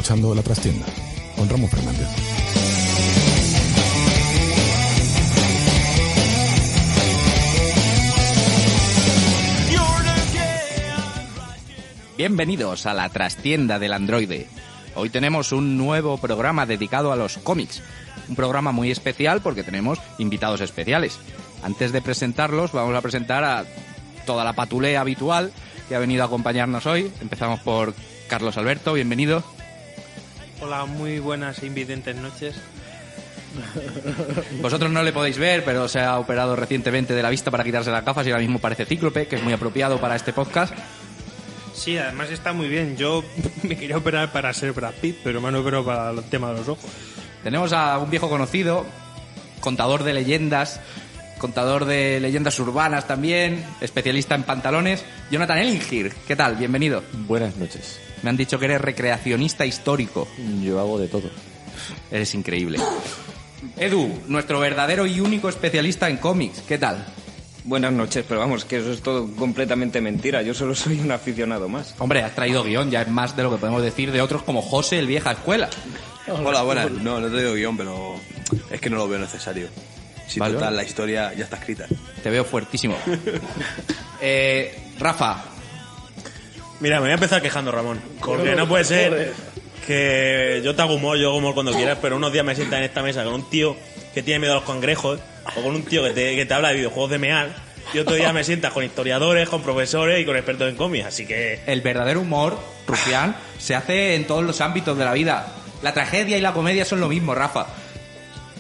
escuchando La Trastienda con Ramón Fernández. Bienvenidos a La Trastienda del Androide. Hoy tenemos un nuevo programa dedicado a los cómics. Un programa muy especial porque tenemos invitados especiales. Antes de presentarlos, vamos a presentar a toda la patulea habitual que ha venido a acompañarnos hoy. Empezamos por Carlos Alberto, bienvenido. Hola, muy buenas e invidentes noches. Vosotros no le podéis ver, pero se ha operado recientemente de la vista para quitarse las gafas y ahora mismo parece cíclope, que es muy apropiado para este podcast. Sí, además está muy bien. Yo me quería operar para ser Brad Pitt, pero me han operado para el tema de los ojos. Tenemos a un viejo conocido, contador de leyendas urbanas también, especialista en pantalones, Jonathan Ellingir. ¿Qué tal? Bienvenido. Buenas noches. Me han dicho que eres recreacionista histórico. Yo hago de todo. Eres increíble. Edu, nuestro verdadero y único especialista en cómics. ¿Qué tal? Buenas noches, pero vamos, que eso es todo completamente mentira. Yo solo soy un aficionado más. Hombre, has traído guión, ya es más de lo que podemos decir de otros como José, el vieja escuela. Hola, buenas. No he traído guión, pero es que no lo veo necesario. Si vale, total, la historia ya está escrita. Te veo fuertísimo. Rafa. Mira, me voy a empezar quejando, Ramón. Porque no puede ser que yo te hago humor cuando quieras, pero unos días me sientas en esta mesa con un tío que tiene miedo a los cangrejos, o con un tío que te habla de videojuegos de meal, y otro día me sientas con historiadores, con profesores y con expertos en cómics, así que... El verdadero humor, Rufián, se hace en todos los ámbitos de la vida. La tragedia y la comedia son lo mismo, Rafa.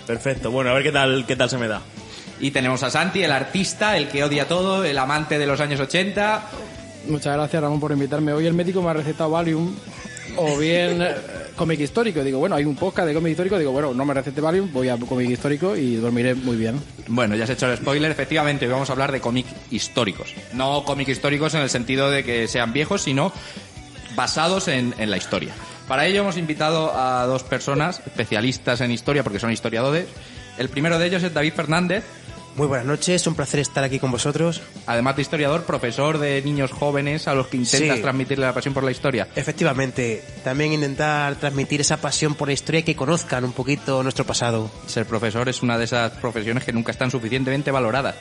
Perfecto, bueno, a ver qué tal se me da. Y tenemos a Santi, el artista, el que odia todo, el amante de los años 80. Muchas gracias, Ramón, por invitarme. Hoy el médico me ha recetado Valium o bien cómic histórico. Digo, bueno, hay un podcast de cómic histórico. Digo, bueno, no me recete Valium, voy a cómic histórico y dormiré muy bien. Bueno, ya has hecho el spoiler. Efectivamente, hoy vamos a hablar de cómics históricos. No cómics históricos en el sentido de que sean viejos, sino basados en la historia. Para ello hemos invitado a dos personas especialistas en historia, porque son historiadores. El primero de ellos es David Fernández. Muy buenas noches, un placer estar aquí con vosotros. Además de historiador, profesor de niños jóvenes a los que intentas transmitirle la pasión por la historia. Efectivamente, también intentar transmitir esa pasión por la historia y que conozcan un poquito nuestro pasado. Ser profesor es una de esas profesiones que nunca están suficientemente valoradas.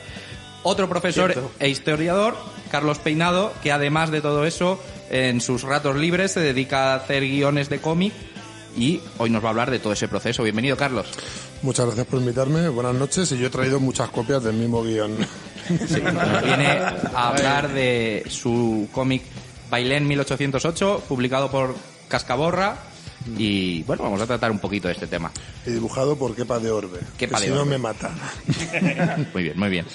Otro profesor e historiador, Carlos Peinado, que además de todo eso, en sus ratos libres se dedica a hacer guiones de cómic y hoy nos va a hablar de todo ese proceso. Bienvenido, Carlos. Muchas gracias por invitarme, buenas noches, y yo he traído muchas copias del mismo guión. Sí, nos viene a hablar de su cómic Bailén 1808, publicado por Cascaborra, y bueno, vamos a tratar un poquito de este tema. Y dibujado por Kepa de Orbe, Kepa que de si Orbe. no me mata. Muy bien, muy bien.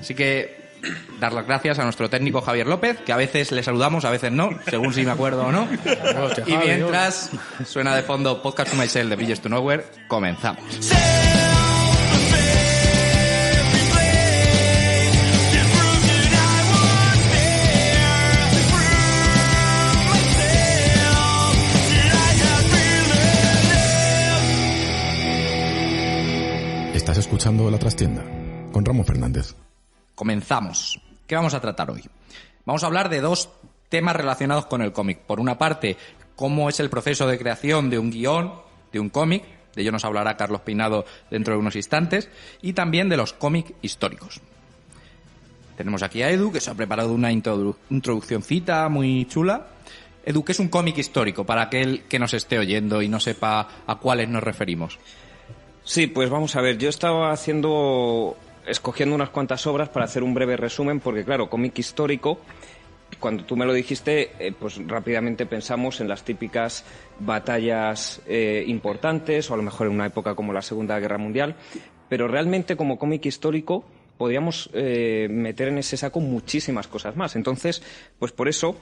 Así que dar las gracias a nuestro técnico Javier López, que a veces le saludamos, a veces no, según si me acuerdo o no. Y mientras suena de fondo Podcast to Myself de Bridges to Nowhere, comenzamos. Estás escuchando La Trastienda con Ramón Fernández. Comenzamos. ¿Qué vamos a tratar hoy? Vamos a hablar de dos temas relacionados con el cómic. Por una parte, cómo es el proceso de creación de un guión, de un cómic. De ello nos hablará Carlos Peinado dentro de unos instantes. Y también de los cómics históricos. Tenemos aquí a Edu, que se ha preparado una introduccióncita muy chula. Edu, ¿qué es un cómic histórico? Para aquel que nos esté oyendo y no sepa a cuáles nos referimos. Sí, pues vamos a ver, yo estaba escogiendo unas cuantas obras para hacer un breve resumen, porque claro, cómic histórico, cuando tú me lo dijiste, pues rápidamente pensamos en las típicas batallas importantes, o a lo mejor en una época como la Segunda Guerra Mundial, pero realmente como cómic histórico podríamos meter en ese saco muchísimas cosas más. Entonces, pues por eso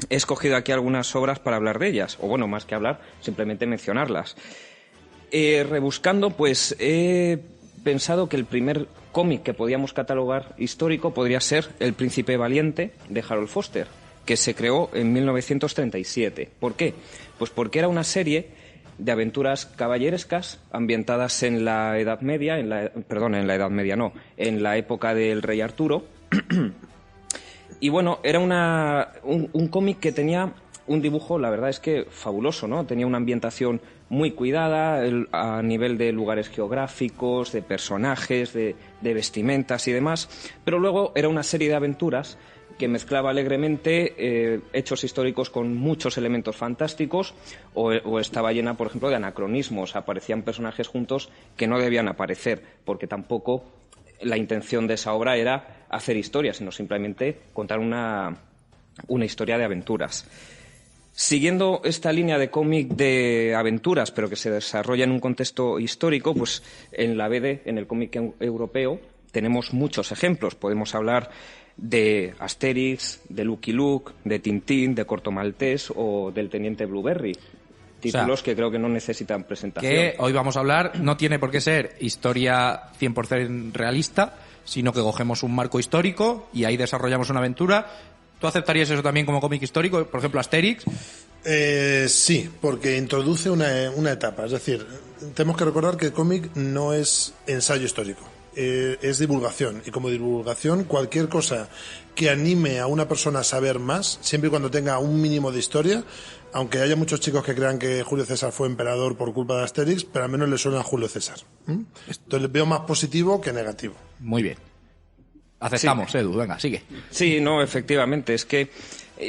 he escogido aquí algunas obras para hablar de ellas, o bueno, más que hablar, simplemente mencionarlas. Rebuscando, pues he pensado que el primer cómic que podíamos catalogar histórico podría ser El Príncipe Valiente de Harold Foster, que se creó en 1937. ¿Por qué? Pues porque era una serie de aventuras caballerescas ambientadas en la Edad Media, en la época del rey Arturo. Y bueno, era un cómic que tenía un dibujo, la verdad es que fabuloso, ¿no? Tenía una ambientación muy cuidada a nivel de lugares geográficos, de personajes, de vestimentas y demás, pero luego era una serie de aventuras que mezclaba alegremente hechos históricos con muchos elementos fantásticos o estaba llena, por ejemplo, de anacronismos. Aparecían personajes juntos que no debían aparecer, porque tampoco la intención de esa obra era hacer historia, sino simplemente contar una historia de aventuras. Siguiendo esta línea de cómic de aventuras, pero que se desarrolla en un contexto histórico, pues en la BD, en el cómic europeo, tenemos muchos ejemplos. Podemos hablar de Asterix, de Lucky Luke, de Tintín, de Corto Maltés o del Teniente Blueberry. Títulos que creo que no necesitan presentación. Que hoy vamos a hablar, no tiene por qué ser historia 100% realista, sino que cogemos un marco histórico y ahí desarrollamos una aventura. ¿Tú aceptarías eso también como cómic histórico? Por ejemplo, Asterix. Sí, porque introduce una etapa. Es decir, tenemos que recordar que el cómic no es ensayo histórico. Es divulgación, y como divulgación cualquier cosa que anime a una persona a saber más, siempre y cuando tenga un mínimo de historia, aunque haya muchos chicos que crean que Julio César fue emperador por culpa de Asterix, pero al menos le suena a Julio César. Entonces veo más positivo que negativo. Muy bien. Aceptamos, sí. Edu, venga, sigue. Sí, no, efectivamente, es que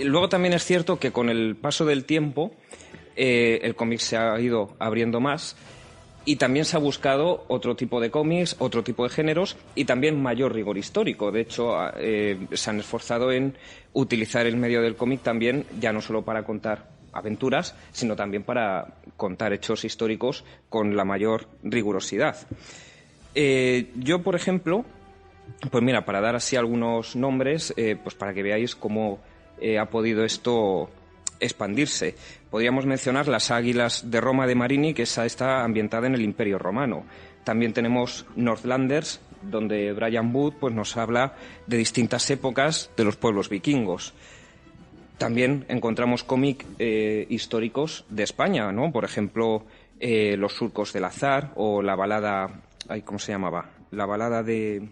luego también es cierto que con el paso del tiempo el cómic se ha ido abriendo más. Y también se ha buscado otro tipo de cómics, otro tipo de géneros y también mayor rigor histórico. De hecho, se han esforzado en utilizar el medio del cómic también, ya no solo para contar aventuras, sino también para contar hechos históricos con la mayor rigurosidad. Yo, por ejemplo, pues mira, para dar así algunos nombres, pues para que veáis cómo ha podido esto expandirse. Podríamos mencionar Las Águilas de Roma de Marini, que esa está ambientada en el Imperio Romano. También tenemos Northlanders, donde Brian Wood pues, nos habla de distintas épocas de los pueblos vikingos. También encontramos cómic históricos de España, ¿no? Por ejemplo, Los Surcos del Azar o la balada... ¿Cómo se llamaba? La balada de...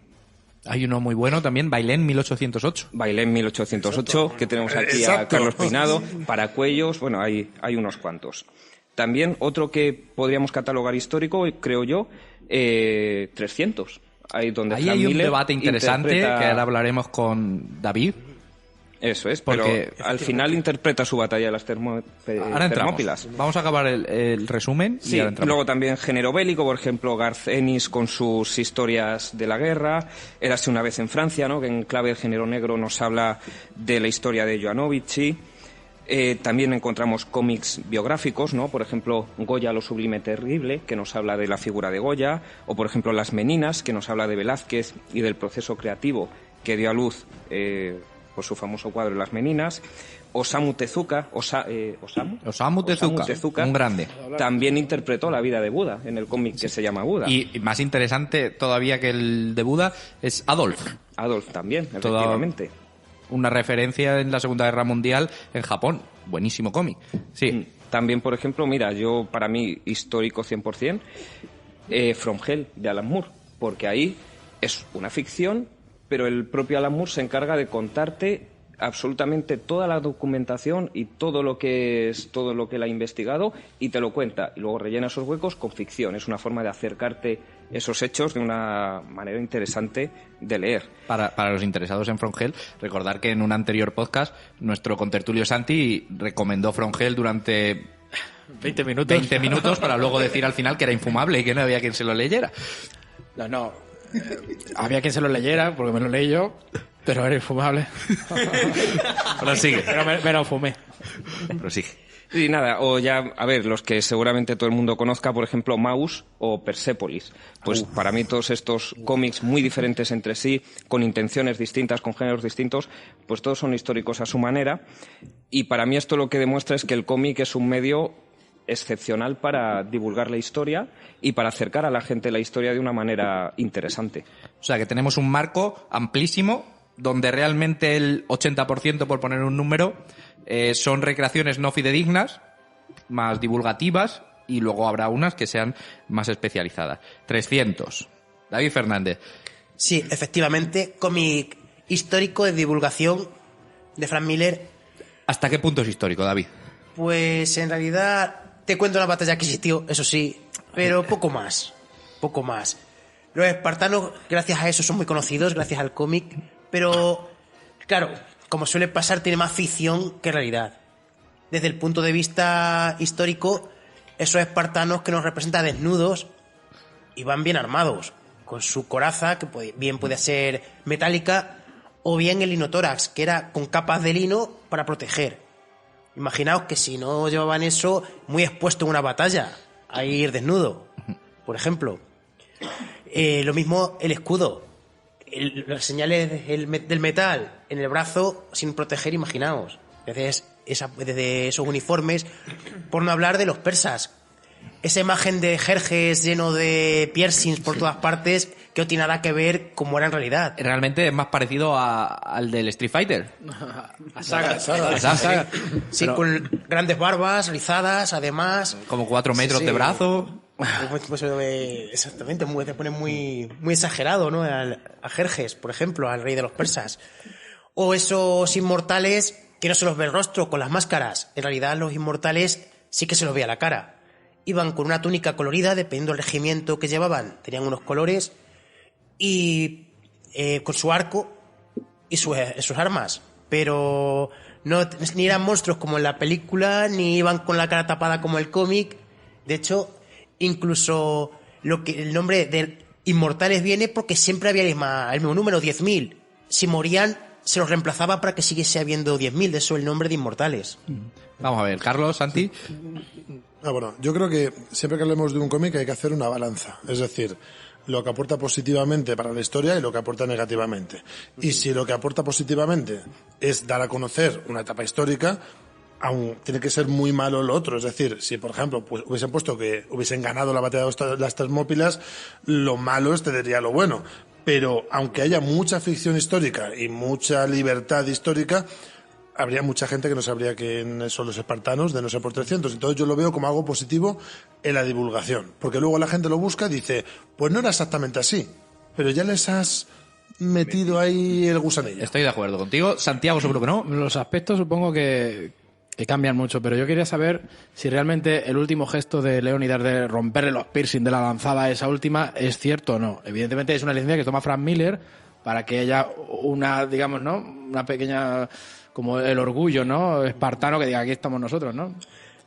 Hay uno muy bueno también, Bailén 1808. Bailén 1808, exacto, que tenemos aquí exacto. A Carlos Peinado, Paracuellos, bueno, hay unos cuantos. También otro que podríamos catalogar histórico, creo yo, 300. Ahí hay un debate interesante que ahora hablaremos con David. Eso es, porque al final interpreta su batalla de las Termópilas. Vamos a acabar el resumen. Sí, y ahora luego también género bélico, por ejemplo, Garth Ennis con sus historias de la guerra. Érase una vez en Francia, ¿no? Que en clave del género negro nos habla de la historia de Joanovici. También encontramos cómics biográficos, ¿no? Por ejemplo, Goya, lo sublime terrible, que nos habla de la figura de Goya. O, por ejemplo, Las Meninas, que nos habla de Velázquez y del proceso creativo que dio a luz... por su famoso cuadro Las Meninas. Osamu Tezuka, Osamu Tezuka, un grande. También interpretó la vida de Buda en el cómic que se llama Buda. Y más interesante todavía que el de Buda es Adolf. Adolf también, efectivamente. Una referencia en la Segunda Guerra Mundial en Japón. Buenísimo cómic. Sí. También, por ejemplo, mira, yo para mí histórico 100%, From Hell de Alan Moore, porque ahí es una ficción, pero el propio Alan Moore se encarga de contarte absolutamente toda la documentación y todo lo que él ha investigado y te lo cuenta y luego rellena esos huecos con ficción. Es una forma de acercarte esos hechos de una manera interesante de leer. Para los interesados en From Hell, recordar que en un anterior podcast nuestro contertulio Santi recomendó From Hell durante 20 minutos para luego decir al final que era infumable y que no había quien se lo leyera. No. Había quien se lo leyera, porque me lo leí yo, pero era infumable. Prosigue. Pero me lo fumé. Prosigue. Y nada, o ya, a ver, los que seguramente todo el mundo conozca, por ejemplo, Maus o Persépolis. Pues para mí todos estos cómics muy diferentes entre sí, con intenciones distintas, con géneros distintos, pues todos son históricos a su manera. Y para mí esto lo que demuestra es que el cómic es un medio excepcional para divulgar la historia y para acercar a la gente la historia de una manera interesante. O sea, que tenemos un marco amplísimo donde realmente el 80%, por poner un número, son recreaciones no fidedignas, más divulgativas, y luego habrá unas que sean más especializadas. 300. David Fernández. Sí, efectivamente, cómic histórico de divulgación de Frank Miller. ¿Hasta qué punto es histórico, David? Pues en realidad te cuento una batalla que existió, eso sí, pero poco más. Los espartanos, gracias a eso, son muy conocidos, gracias al cómic, pero claro, como suele pasar, tiene más ficción que realidad. Desde el punto de vista histórico, esos espartanos que nos representan desnudos y van bien armados, con su coraza, que bien puede ser metálica, o bien el linotórax, que era con capas de lino para proteger. Imaginaos que si no llevaban eso, muy expuesto en una batalla, a ir desnudo, por ejemplo. Lo mismo el escudo, las señales del metal en el brazo sin proteger, imaginaos. Desde esos uniformes, por no hablar de los persas. Esa imagen de Jerjes lleno de piercings por todas partes, que no tiene nada que ver como era en realidad. Realmente es más parecido al del Street Fighter. A Saga. Sí, pero con grandes barbas, rizadas, además. Como 4 metros de brazo. Exactamente, te pone muy exagerado, ¿no? A Jerjes, por ejemplo, al rey de los persas. O esos inmortales que no se los ve el rostro con las máscaras. En realidad, los inmortales sí que se los veía la cara. Iban con una túnica colorida, dependiendo del regimiento que llevaban, tenían unos colores, y con su arco y sus armas. Pero no, ni eran monstruos como en la película, ni iban con la cara tapada como el cómic. De hecho, incluso el nombre de inmortales viene porque siempre había el mismo número, 10.000. Si morían, se los reemplazaba para que siguiese habiendo 10.000, de eso el nombre de inmortales. Vamos a ver, Carlos, Santi. Bueno, yo creo que siempre que hablemos de un cómic hay que hacer una balanza. Es decir, lo que aporta positivamente para la historia y lo que aporta negativamente. Y si lo que aporta positivamente es dar a conocer una etapa histórica, aún tiene que ser muy malo lo otro. Es decir, si por ejemplo pues, hubiesen puesto que hubiesen ganado la batalla de las Termópilas, lo malo excedería lo bueno. Pero aunque haya mucha ficción histórica y mucha libertad histórica, habría mucha gente que no sabría quiénes son los espartanos de no ser por 300. Entonces yo lo veo como algo positivo en la divulgación. Porque luego la gente lo busca y dice, pues no era exactamente así, pero ya les has metido ahí el gusanillo. Estoy de acuerdo contigo. Santiago, seguro que no. Los aspectos supongo que cambian mucho, pero yo quería saber si realmente el último gesto de Leónidas de romperle los piercing de la lanzada, esa última, es cierto o no. Evidentemente es una licencia que toma Frank Miller para que haya una, digamos, ¿no? Una pequeña, como el orgullo, ¿no? Espartano, que diga, aquí estamos nosotros, ¿no?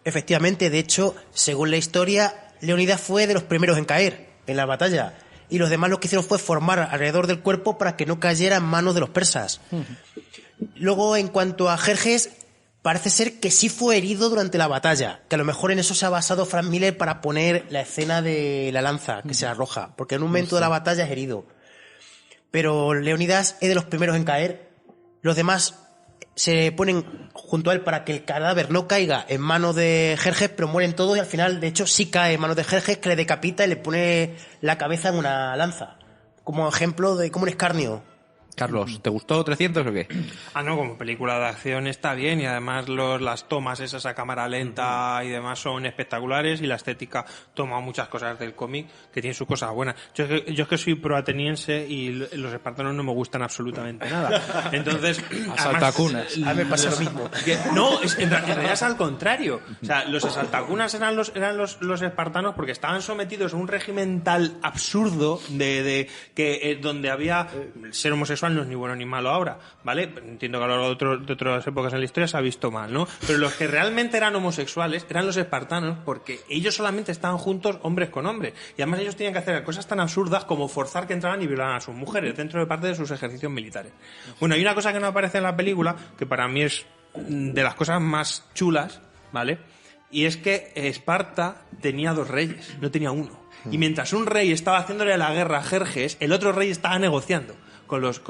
Efectivamente, de hecho, según la historia, Leónidas fue de los primeros en caer en la batalla. Y los demás lo que hicieron fue formar alrededor del cuerpo para que no cayera en manos de los persas. Luego, en cuanto a Jerjes, parece ser que sí fue herido durante la batalla, que a lo mejor en eso se ha basado Frank Miller para poner la escena de la lanza que se arroja, porque en un momento de la batalla es herido. Pero Leónidas es de los primeros en caer, los demás se ponen junto a él para que el cadáver no caiga en manos de Jerjes, pero mueren todos y al final, de hecho, sí cae en manos de Jerjes, que le decapita y le pone la cabeza en una lanza, como ejemplo de como un escarnio. Carlos, ¿te gustó 300 o qué? No, como película de acción está bien y además las tomas esas a cámara lenta y demás son espectaculares y la estética toma muchas cosas del cómic que tiene sus cosas buenas. Yo es que soy pro-ateniense y los espartanos no me gustan absolutamente nada. Entonces, asaltacunas. A mí me pasa lo mismo. No, en realidad es al contrario. O sea, los asaltacunas eran los espartanos porque estaban sometidos a un régimen tal absurdo donde había ser homosexual no es ni bueno ni malo ahora, ¿vale? Entiendo que a lo largo de otras épocas en la historia se ha visto mal, ¿no? Pero los que realmente eran homosexuales eran los espartanos porque ellos solamente estaban juntos hombres con hombres. Y además ellos tenían que hacer cosas tan absurdas como forzar que entraran y violaran a sus mujeres dentro de parte de sus ejercicios militares. Bueno, hay una cosa que no aparece en la película que para mí es de las cosas más chulas, ¿vale? Y es que Esparta tenía 2 reyes, no tenía uno. Y mientras un rey estaba haciéndole la guerra a Jerjes, el otro rey estaba negociando con los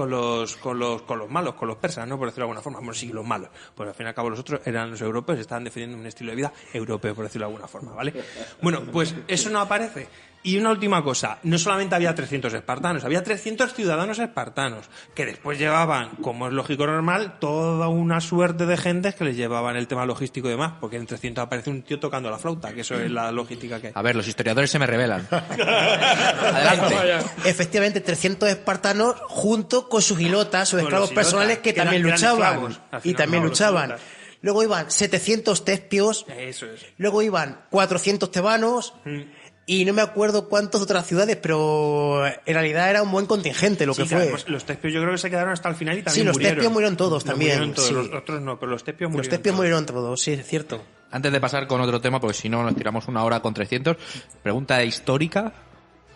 malos, con los persas, ¿no? Por decirlo de alguna forma. Bueno, sí, los malos. Pues al fin y al cabo los otros eran los europeos, estaban defendiendo un estilo de vida europeo, por decirlo de alguna forma, ¿vale? Bueno, pues eso no aparece. Y una última cosa, no solamente había 300 espartanos, había 300 ciudadanos espartanos, que después llevaban, como es lógico normal, toda una suerte de gentes que les llevaban el tema logístico y demás, porque en 300 aparece un tío tocando la flauta, que eso es la logística que hay. A ver, los historiadores se me revelan. Adelante. Efectivamente, 300 espartanos junto con sus hilotas, sus esclavos personales que también luchaban. Y también luchaban. luego iban 700 tespios, Eso es. luego iban 400 tebanos, y no me acuerdo cuántos de otras ciudades, pero en realidad era un buen contingente lo Sí, que que fue. además los tespios yo creo que se quedaron hasta el final y también Sí, los murieron. tespios murieron todos No, también, murieron todos, sí. los otros no, pero los tespios murieron. Los tespios todos. murieron todos, sí, es cierto. Antes de pasar con otro tema, porque si no nos tiramos 1 hora con 300, pregunta histórica.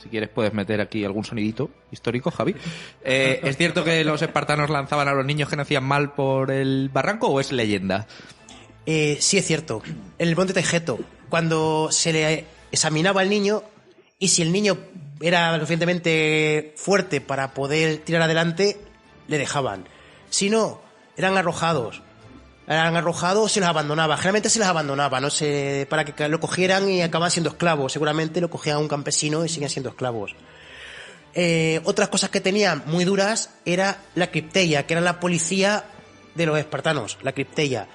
Si quieres puedes meter aquí algún sonidito histórico, Javi. ¿Es cierto que los espartanos lanzaban a los niños que nacían mal por el barranco o es leyenda? Sí, es cierto. En el monte Tejeto, cuando se le examinaba al niño, y si el niño era lo suficientemente fuerte para poder tirar adelante, le dejaban. Si no, eran arrojados. Eran arrojados y se los abandonaba. Generalmente se los abandonaba, no sé, para que lo cogieran y acababan siendo esclavos. Seguramente lo cogían un campesino y siguen siendo esclavos. Otras cosas que tenían muy duras era la cripteia, que era la policía de los espartanos, la cripteia.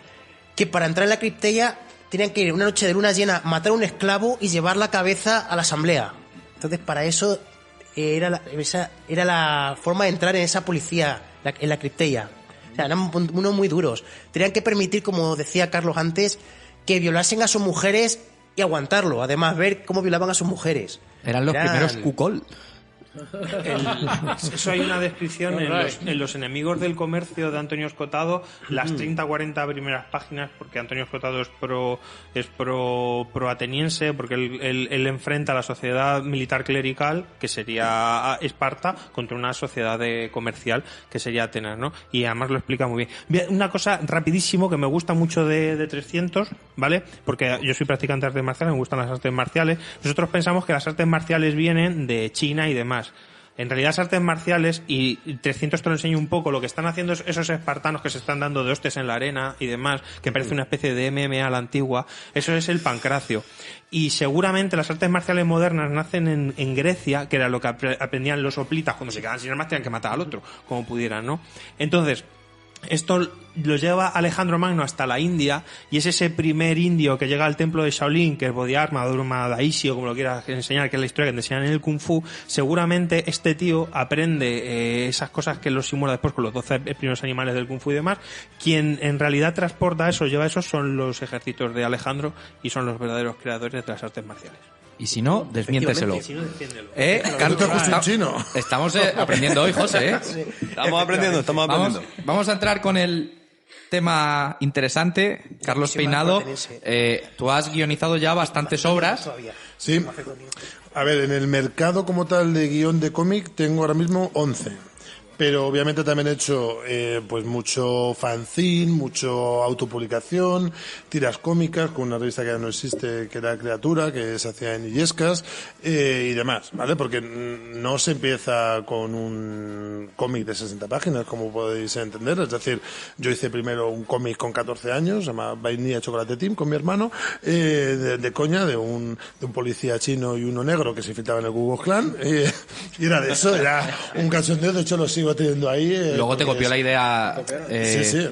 Que para entrar en la cripteia tenían que ir una noche de luna llena, matar a un esclavo y llevar la cabeza a la asamblea. Entonces, para eso esa era la forma de entrar en esa policía, en la cripteia. O sea, eran unos muy duros. Tenían que permitir, como decía Carlos antes, que violasen a sus mujeres y aguantarlo. Además, ver cómo violaban a sus mujeres. Eran los primeros cucol. Eso hay una descripción en los enemigos del comercio de Antonio Escotado, las 30-40 primeras páginas, porque Antonio Escotado es pro ateniense, porque él enfrenta a la sociedad militar clerical, que sería Esparta, contra una sociedad comercial, que sería Atenas, ¿no? Y además lo explica muy bien. Una cosa rapidísimo que me gusta mucho de 300, ¿vale? Porque yo soy practicante de artes marciales, me gustan las artes marciales. Nosotros pensamos que las artes marciales vienen de China y demás. En realidad las artes marciales, y 300 te lo enseño un poco, lo que están haciendo esos espartanos que se están dando de hostias en la arena y demás, que parece una especie de MMA a la antigua, eso es el pancracio. Y seguramente las artes marciales modernas nacen en Grecia, que era lo que aprendían los hoplitas, cuando se quedaban sin armas tenían que matar al otro, como pudieran, ¿no? Entonces, esto lo lleva Alejandro Magno hasta la India, y es ese primer indio que llega al templo de Shaolin, que es Bodhiarma, Durma Daishi, o como lo quieras enseñar, que es la historia que te enseñan en el Kung Fu. Seguramente este tío aprende esas cosas que lo simula después con los 12 primeros animales del Kung Fu y demás. Quien en realidad transporta eso, lleva eso, son los ejércitos de Alejandro, y son los verdaderos creadores de las artes marciales. Y si no, desmiénteselo. Si no, defiéndelo. Carlos, estamos aprendiendo hoy, José. Estamos aprendiendo. Vamos a entrar con el tema interesante. Carlos Peinado, tú has guionizado ya bastantes obras. Sí. A ver, en el mercado como tal de guión de cómic tengo ahora mismo 11. Pero obviamente también he hecho pues mucho fanzine, mucho autopublicación, tiras cómicas con una revista que ya no existe, que era Criatura, que se hacía en Illescas, y demás, ¿vale? Porque no se empieza con un cómic de 60 páginas, como podéis entender. Es decir, yo hice primero un cómic con 14 años, se llama Vainilla Chocolate Team, con mi hermano, de coña, de un policía chino y uno negro que se infiltraba en el Ku Klux Klan, y era de eso, era un cachondeo, de hecho lo sigo teniendo ahí. Luego te copió la idea sí.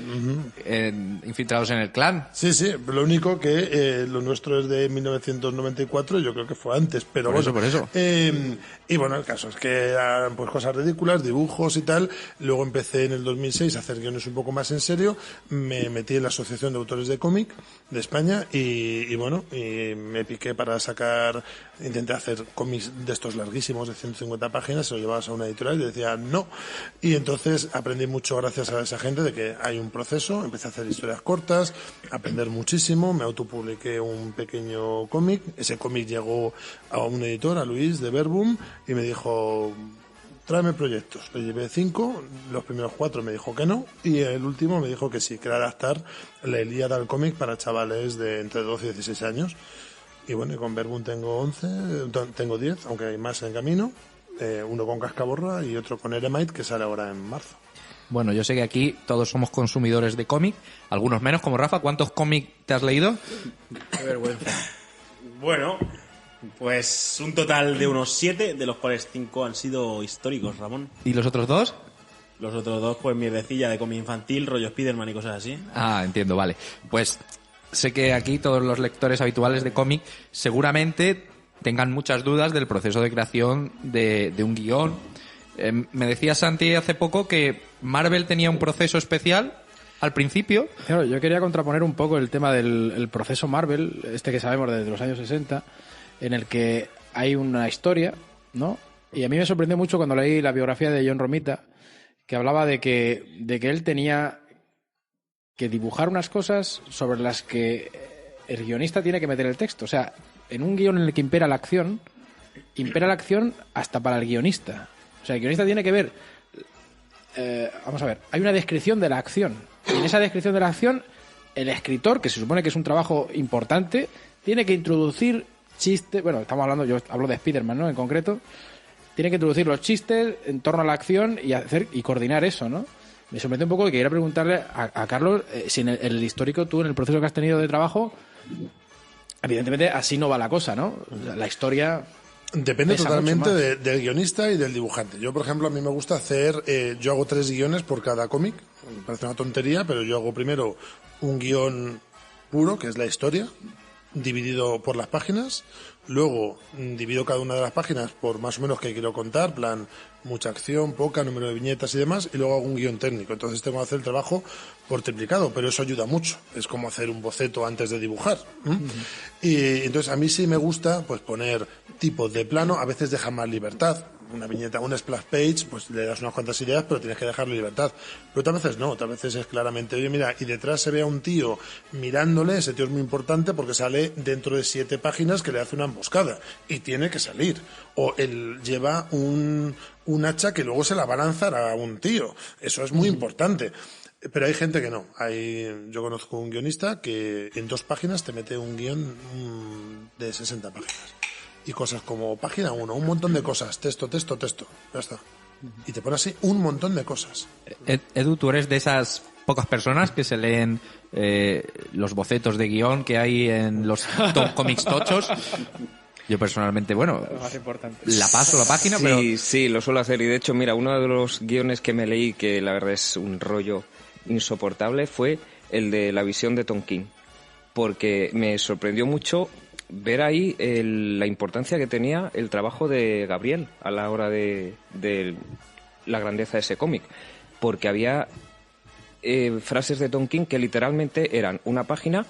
Infiltrados en el clan. Sí, lo único que lo nuestro es de 1994, yo creo que fue antes, pero por eso. Y bueno, el caso es que eran pues cosas ridículas, dibujos y tal. Luego empecé en el 2006 a hacer guiones un poco más en serio, me metí en la Asociación de Autores de Cómic de España y me piqué para intenté hacer cómics de estos larguísimos de 150 páginas, se lo llevabas a una editorial y decía no. Y entonces aprendí mucho gracias a esa gente de que hay un proceso, empecé a hacer historias cortas, aprender muchísimo, me autopubliqué un pequeño cómic, ese cómic llegó a un editor, a Luis de Verbum, y me dijo, tráeme proyectos. Le llevé 5, los primeros 4 me dijo que no, y el último me dijo que sí, que era adaptar la Ilíada al cómic para chavales de entre 12 y 16 años. Y bueno, y con Verbum tengo 10, aunque hay más en camino. Uno con Cascaborra y otro con Eremite, que sale ahora en marzo. Bueno, yo sé que aquí todos somos consumidores de cómic, algunos menos, como Rafa. ¿Cuántos cómics te has leído? Qué vergüenza. Bueno, pues un total de unos 7, de los cuales 5 han sido históricos, Ramón. ¿Y los otros 2? Los otros 2, pues mierdecilla de cómic infantil, rollo Spiderman y cosas así. Ah, entiendo, vale. Pues sé que aquí todos los lectores habituales de cómic seguramente tengan muchas dudas del proceso de creación de un guión. Me decía Santi hace poco que Marvel tenía un proceso especial al principio. Claro, yo quería contraponer un poco el tema del proceso Marvel, que sabemos desde los años 60, en el que hay una historia, ¿no? Y a mí me sorprendió mucho cuando leí la biografía de John Romita, que hablaba de que él tenía que dibujar unas cosas sobre las que el guionista tiene que meter el texto. O sea, en un guión en el que impera la acción hasta para el guionista. O sea, el guionista tiene que ver... vamos a ver, hay una descripción de la acción. Y en esa descripción de la acción, el escritor, que se supone que es un trabajo importante, tiene que introducir chistes... Bueno, yo hablo de Spider-Man, ¿no? En concreto. Tiene que introducir los chistes en torno a la acción y coordinar eso, ¿no? Me sorprende un poco que quería preguntarle a Carlos si en el histórico tú, en el proceso que has tenido de trabajo, evidentemente así no va la cosa, ¿no? La historia... Depende totalmente del guionista y del dibujante. Yo, por ejemplo, a mí me gusta hacer... yo hago 3 guiones por cada cómic. Me parece una tontería, pero yo hago primero un guión puro, que es la historia, dividido por las páginas. Luego divido cada una de las páginas por más o menos qué quiero contar, plan mucha acción, poca, número de viñetas y demás, y luego hago un guión técnico. Entonces tengo que hacer el trabajo por triplicado, pero eso ayuda mucho. Es como hacer un boceto antes de dibujar. Y entonces a mí sí me gusta pues poner tipos de plano, a veces deja más libertad. Una viñeta, una splash page, pues le das unas cuantas ideas, pero tienes que dejarle libertad. Pero otras veces no, otras veces es claramente, oye, mira, y detrás se ve a un tío mirándole, ese tío es muy importante porque sale dentro de 7 páginas que le hace una emboscada y tiene que salir. O él lleva un hacha que luego se la va a lanzar a un tío. Eso es muy importante. Pero hay gente que no. Yo conozco un guionista que en 2 páginas te mete un guión de 60 páginas. Y cosas como página 1, un montón de cosas, texto, ya está. Y te pone así un montón de cosas. Edu, tú eres de esas pocas personas que se leen los bocetos de guión que hay en los cómics tochos. Yo personalmente, bueno, la paso la página, sí, pero... Sí, lo suelo hacer. Y de hecho, mira, uno de los guiones que me leí, que la verdad es un rollo insoportable, fue el de La visión de Tom King. Porque me sorprendió mucho ver ahí la importancia que tenía el trabajo de Gabriel a la hora de la grandeza de ese cómic. Porque había frases de Tom King que literalmente eran una página,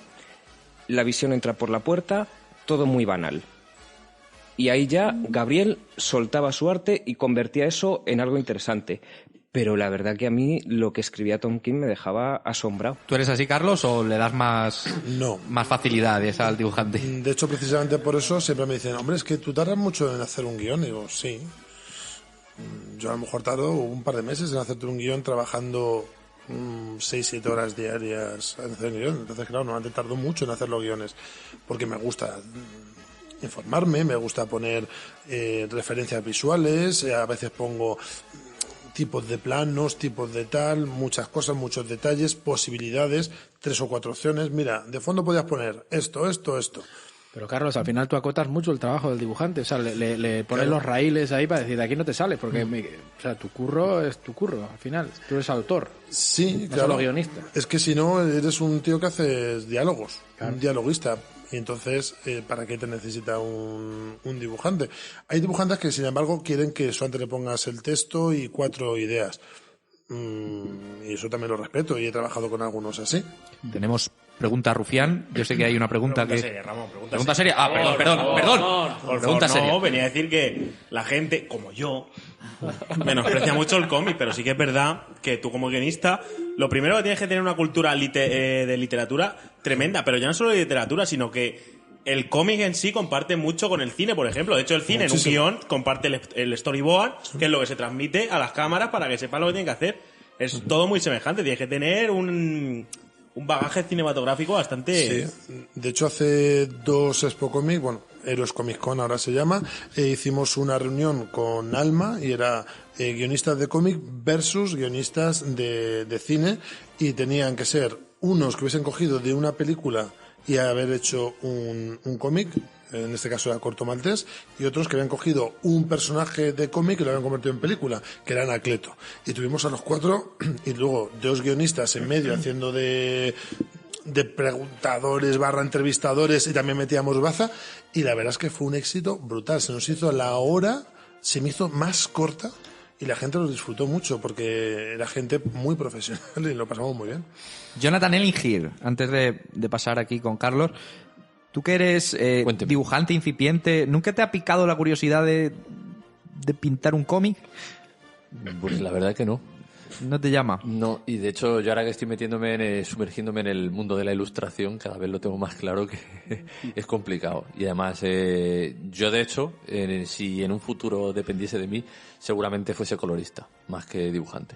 la visión entra por la puerta, todo muy banal. Y ahí ya Gabriel soltaba su arte y convertía eso en algo interesante. Pero la verdad que a mí lo que escribía Tom King me dejaba asombrado. ¿Tú eres así, Carlos, o le das más facilidades al dibujante? De hecho, precisamente por eso siempre me dicen, hombre, es que tú tardas mucho en hacer un guión. Y digo, sí. Yo a lo mejor tardo un par de meses en hacerte un guión trabajando 6-7 horas diarias en hacer un guión. Entonces, claro, normalmente tardo mucho en hacer los guiones porque me gusta informarme, me gusta poner referencias visuales, a veces pongo tipos de planos, tipos de tal, muchas cosas, muchos detalles, posibilidades, 3 o 4 opciones. Mira, de fondo podías poner esto. Pero Carlos, al final tú acotas mucho el trabajo del dibujante, o sea, le pones los raíles ahí para decir, de aquí no te sales, porque o sea, tu curro es tu curro, al final, tú eres autor. Sí, no claro. Solo guionista. Es que si no, eres un tío que haces diálogos, un dialoguista. Y entonces, ¿para qué te necesita un dibujante? Hay dibujantes que, sin embargo, quieren que solamente le pongas el texto y 4 ideas. Y eso también lo respeto, y he trabajado con algunos así. Tenemos pregunta Rufián. Yo sé que hay una pregunta Pregunta que... seria, Ramón, Pregunta seria. Ah, perdón. Pregunta seria. No, venía a decir que la gente, como yo, menosprecia mucho el cómic, pero sí que es verdad que tú como guionista, lo primero que tienes que tener una cultura de literatura tremenda, pero ya no solo de literatura, sino que el cómic en sí comparte mucho con el cine, por ejemplo. De hecho, el cine Muchísimo. en un guión comparte el storyboard, que es lo que se transmite a las cámaras para que sepan lo que tienen que hacer. Es todo muy semejante. Tienes que tener un bagaje cinematográfico bastante... Sí. De hecho, hace 2 Expo Comics, bueno, Heroes Comic Con ahora se llama, hicimos una reunión con Alma y era guionistas de cómic versus guionistas de cine, y tenían que ser unos que hubiesen cogido de una película y haber hecho un cómic, en este caso era Corto Maltés, y otros que habían cogido un personaje de cómic y lo habían convertido en película, que era Anacleto. Y tuvimos a los 4 y luego 2 guionistas en medio haciendo de preguntadores / entrevistadores, y también metíamos baza, y la verdad es que fue un éxito brutal. Se nos hizo la hora, se me hizo más corta, y la gente lo disfrutó mucho porque era gente muy profesional y lo pasamos muy bien. Jonathan Ellinghir, antes de pasar aquí con Carlos, tú que eres dibujante incipiente, ¿nunca te ha picado la curiosidad de pintar un cómic? Pues la verdad que no. ¿No te llama? No, y de hecho yo ahora que estoy sumergiéndome en el mundo de la ilustración, cada vez lo tengo más claro que es complicado. Y además, yo de hecho, si en un futuro dependiese de mí, seguramente fuese colorista, más que dibujante.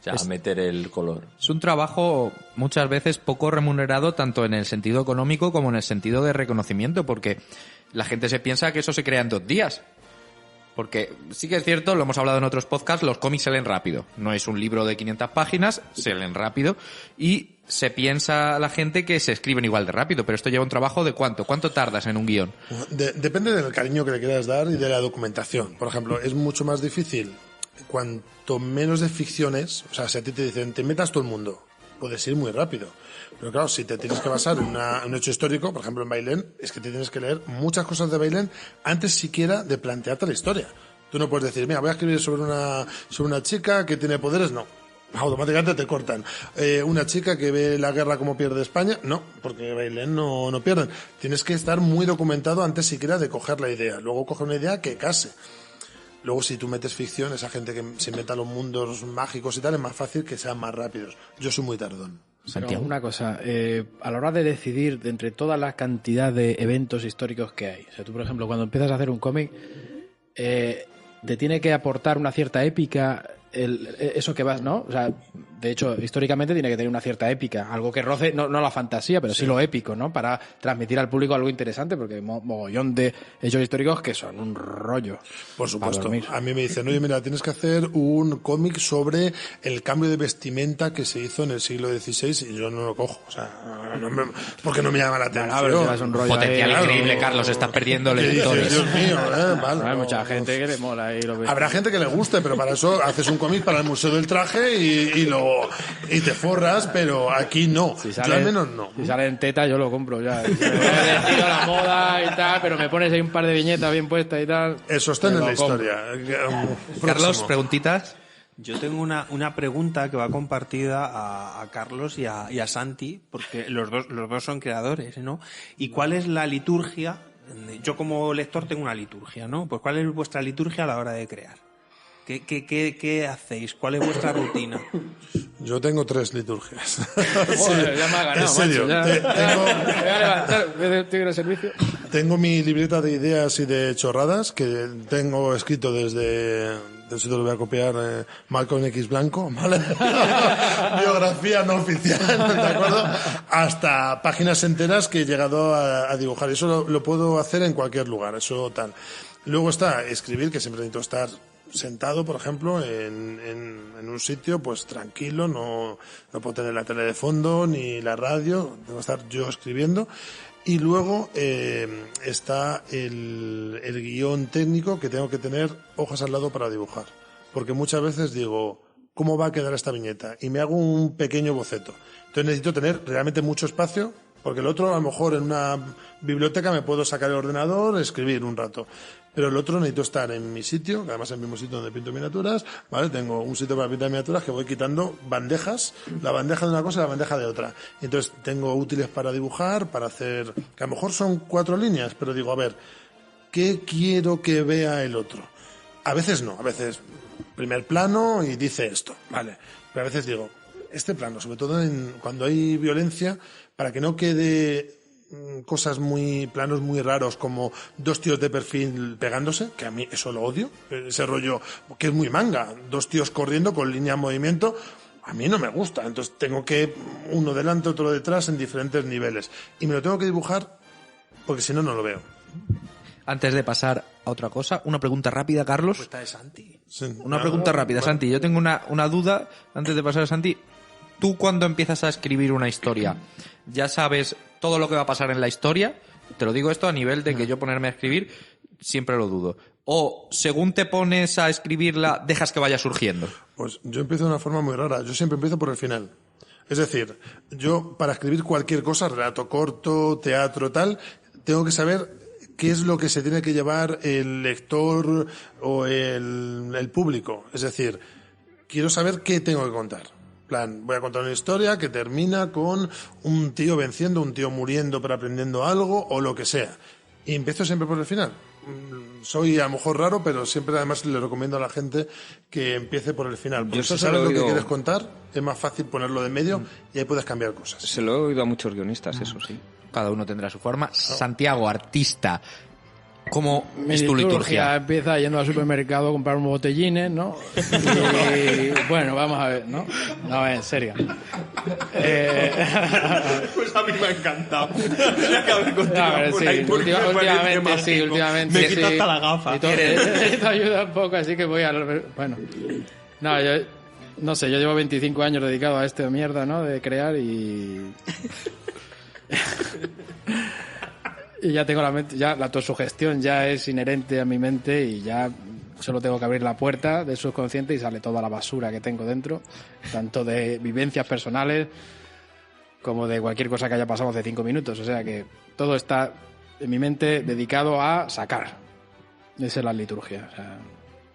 O sea, meter el color. Es un trabajo muchas veces poco remunerado, tanto en el sentido económico como en el sentido de reconocimiento, porque la gente se piensa que eso se crea en 2 días. Porque sí que es cierto, lo hemos hablado en otros podcasts, los cómics se leen rápido. No es un libro de 500 páginas, se leen rápido y se piensa la gente que se escriben igual de rápido, pero esto lleva un trabajo de ¿cuánto? ¿Cuánto tardas en un guión? Depende del cariño que le quieras dar y de la documentación. Por ejemplo, es mucho más difícil cuanto menos de ficción es, o sea, si a ti te dicen, te metas todo el mundo, puedes ir muy rápido. Pero claro, si te tienes que basar en un hecho histórico, por ejemplo en Bailén, es que te tienes que leer muchas cosas de Bailén antes siquiera de plantearte la historia. Tú no puedes decir, mira, voy a escribir sobre una chica que tiene poderes, no. Automáticamente te cortan. Una chica que ve la guerra como pierde España, no, porque Bailén no pierden. Tienes que estar muy documentado antes siquiera de coger la idea. Luego coger una idea que case. Luego, si tú metes ficción, esa gente que se meta a los mundos mágicos y tal, es más fácil que sean más rápidos. Yo soy muy tardón. Pero una cosa, a la hora de decidir de entre toda la cantidad de eventos históricos que hay, o sea, tú, por ejemplo, cuando empiezas a hacer un cómic, te tiene que aportar una cierta épica eso que vas, ¿no? O sea, de hecho, históricamente tiene que tener una cierta épica, algo que roce, no la fantasía, pero sí lo épico, ¿no? Para transmitir al público algo interesante, porque hay mogollón de hechos históricos que son un rollo. Por supuesto. A mí me dicen, oye, mira, tienes que hacer un cómic sobre el cambio de vestimenta que se hizo en el siglo XVI y yo no lo cojo. O sea, porque no me llama la atención. Es un rollo potencial ahí, increíble, Carlos, estás perdiendo lectores. Dios mío, vale. Hay mucha gente que le mola ahí. Habrá gente que le guste, pero para eso haces un cómic para el Museo del Traje y te forras, pero aquí no. Yo al menos no. Si sale en teta, yo lo compro ya. Decido la moda y tal, pero me pones ahí un par de viñetas bien puestas y tal. Eso está en la historia. Carlos, preguntitas. Yo tengo una pregunta que va compartida a Carlos y a Santi, porque los dos son creadores, ¿no? ¿Y cuál es la liturgia? Yo como lector tengo una liturgia, ¿no? Pues ¿cuál es vuestra liturgia a la hora de crear? ¿Qué hacéis? ¿Cuál es vuestra rutina? Yo tengo 3 liturgias. Joder, ya me ha ganado, en serio. Tengo mi libreta de ideas y de chorradas que tengo escrito desde eso te lo voy a copiar, Malcolm X Blanco, ¿vale? Biografía no oficial, ¿de acuerdo? Hasta páginas enteras que he llegado a dibujar. Eso lo puedo hacer en cualquier lugar, eso tal. Luego está escribir, que siempre necesito estar sentado, por ejemplo, en un sitio, pues tranquilo, no puedo tener la tele de fondo ni la radio, tengo que estar yo escribiendo. Y luego está el guión técnico, que tengo que tener hojas al lado para dibujar. Porque muchas veces digo, ¿cómo va a quedar esta viñeta? Y me hago un pequeño boceto. Entonces necesito tener realmente mucho espacio, porque el otro, a lo mejor en una biblioteca me puedo sacar el ordenador, escribir un rato. Pero el otro necesito estar en mi sitio, que además es el mismo sitio donde pinto miniaturas, ¿vale? Tengo un sitio para pintar miniaturas que voy quitando bandejas, la bandeja de una cosa y la bandeja de otra. Y entonces tengo útiles para dibujar, para hacer, que a lo mejor son 4 líneas, pero digo, a ver, ¿qué quiero que vea el otro? A veces no, a veces primer plano y dice esto, ¿vale? Pero a veces digo, este plano, sobre todo cuando hay violencia, para que no quede planos muy raros como 2 tíos de perfil pegándose, que a mí eso lo odio, ese rollo que es muy manga, 2 tíos corriendo con línea en movimiento, a mí no me gusta, entonces tengo que uno delante, otro detrás en diferentes niveles y me lo tengo que dibujar porque si no, no lo veo. Antes de pasar a otra cosa, una pregunta rápida, Carlos. Pues está de Santi. Sí. Una pregunta rápida, Santi. Yo tengo una duda antes de pasar a Santi. Tú cuando empiezas a escribir una historia, ¿ya sabes todo lo que va a pasar en la historia? Te lo digo esto a nivel de que yo ponerme a escribir siempre lo dudo. O según te pones a escribirla, dejas que vaya surgiendo. Pues yo empiezo de una forma muy rara. Yo siempre empiezo por el final. Es decir, yo para escribir cualquier cosa, relato corto, teatro, tal, tengo que saber qué es lo que se tiene que llevar el lector o el público. Es decir, quiero saber qué tengo que contar. Plan, voy a contar una historia que termina con un tío venciendo, un tío muriendo pero aprendiendo algo o lo que sea. Y empiezo siempre por el final. Soy a lo mejor raro, pero siempre además le recomiendo a la gente que empiece por el final. Porque si sabes lo que quieres contar, es más fácil ponerlo de medio y ahí puedes cambiar cosas. Se lo he oído a muchos guionistas, eso sí. Cada uno tendrá su forma. Santiago, artista, ¿cómo Mi es tu liturgia? empieza yendo al supermercado a comprar unos botellines, ¿no? Y bueno, vamos a ver, ¿no? No, en serio. Pues a mí me ha encantado. Tenía que haber continuado No, por sí, ahí porque me últimamente parece sí, mágico. últimamente Me sí. quito hasta la gafa. Y todo, esto ayuda un poco, así que voy a... Bueno, no, yo... No sé, yo llevo 25 años dedicado a esto de mierda, ¿no? De crear y... y ya tengo la mente, ya la autosugestión ya es inherente a mi mente y ya solo tengo que abrir la puerta del subconsciente y sale toda la basura que tengo dentro, tanto de vivencias personales como de cualquier cosa que haya pasado hace 5 minutos. O sea que todo está en mi mente dedicado a sacar. Esa es la liturgia. O sea,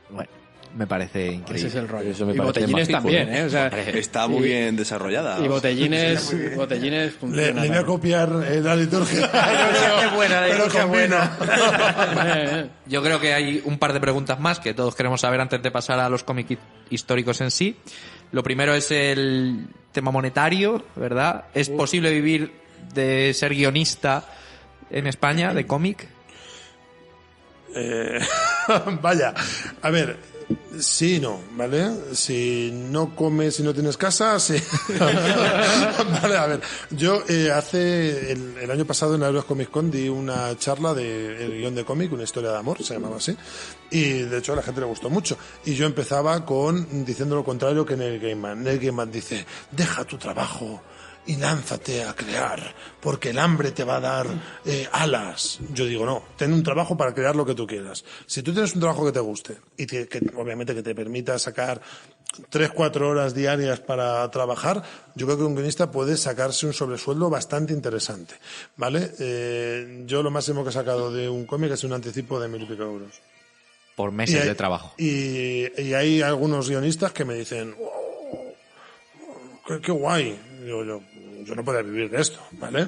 Bueno, me parece increíble. ese es el rollo. Eso me Y parece botellines mágico, también, ¿no? ¿eh? O sea, Está muy bien desarrollada. y botellines Le funcionan. voy a copiar la liturgia. Qué buena, la pero liturgia con buena. vino. Yo creo que hay un par de preguntas más que todos queremos saber antes de pasar a los cómics históricos en sí. Lo primero es el tema monetario, ¿verdad? ¿Es posible vivir de ser guionista en España, de cómic? Vaya, a ver, sí y no, ¿vale? Si no comes y no tienes casa, sí. Vale, a ver, yo hace el año pasado en Aeros Comic Con di una charla de el guión de cómic, una historia de amor, se llamaba así, y de hecho a la gente le gustó mucho. Y yo empezaba diciendo lo contrario que Neil Gaiman. Neil Gaiman dice, deja tu trabajo y lánzate a crear, porque el hambre te va a dar alas. Yo digo, no, ten un trabajo para crear lo que tú quieras. Si tú tienes un trabajo que te guste y que obviamente que te permita sacar 3-4 horas diarias para trabajar, yo creo que un guionista puede sacarse un sobresueldo bastante interesante, ¿vale? Yo lo máximo que he sacado de un cómic es un anticipo de 1.000 y pico euros. Por meses de trabajo. Y hay algunos guionistas que me dicen, oh, qué guay. Digo yo no podría vivir de esto, ¿vale?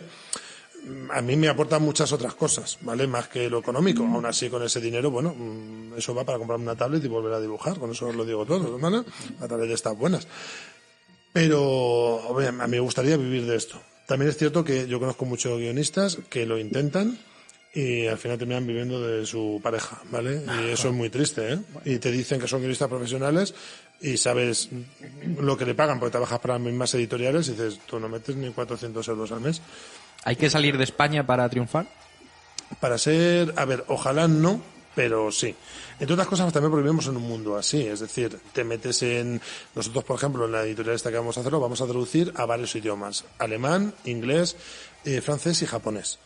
A mí me aportan muchas otras cosas, ¿vale? Más que lo económico. Aún así, con ese dinero, bueno, eso va para comprarme una tablet y volver a dibujar. Con eso os lo digo todo, ¿vale? La tablet está buenas. Pero a mí me gustaría vivir de esto. También es cierto que yo conozco muchos guionistas que lo intentan y al final terminan viviendo de su pareja, ¿vale? Y eso es muy triste, ¿eh? Y te dicen que son guionistas profesionales y sabes lo que le pagan porque trabajas para las mismas editoriales y dices, tú no metes ni 400 euros al mes. ¿Hay que salir de España para triunfar? Para ser, a ver, ojalá no, pero sí. Entre otras cosas también porque vivimos en un mundo así, es decir, te metes en... Nosotros, por ejemplo, en la editorial esta que vamos a hacerlo, vamos a traducir a varios idiomas. Alemán, inglés, francés y japonés.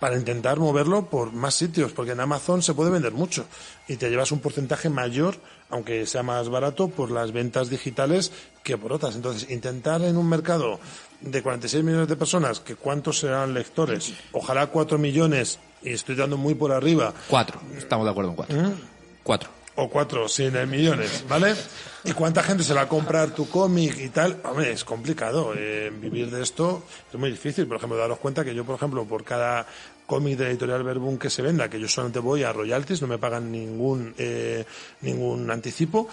Para intentar moverlo por más sitios, porque en Amazon se puede vender mucho y te llevas un porcentaje mayor, aunque sea más barato, por las ventas digitales que por otras. Entonces, intentar en un mercado de 46 millones de personas, que ¿cuántos serán lectores? Ojalá 4 millones, y estoy dando muy por arriba. 4, estamos de acuerdo en 4. 4. O 4, sin millones, ¿vale? ¿Y cuánta gente se va a comprar tu cómic y tal? Hombre, es complicado. Vivir de esto es muy difícil. Por ejemplo, daros cuenta que yo, por ejemplo, por cada cómic de Editorial Verbum que se venda, que yo solamente voy a royalties, no me pagan ningún anticipo,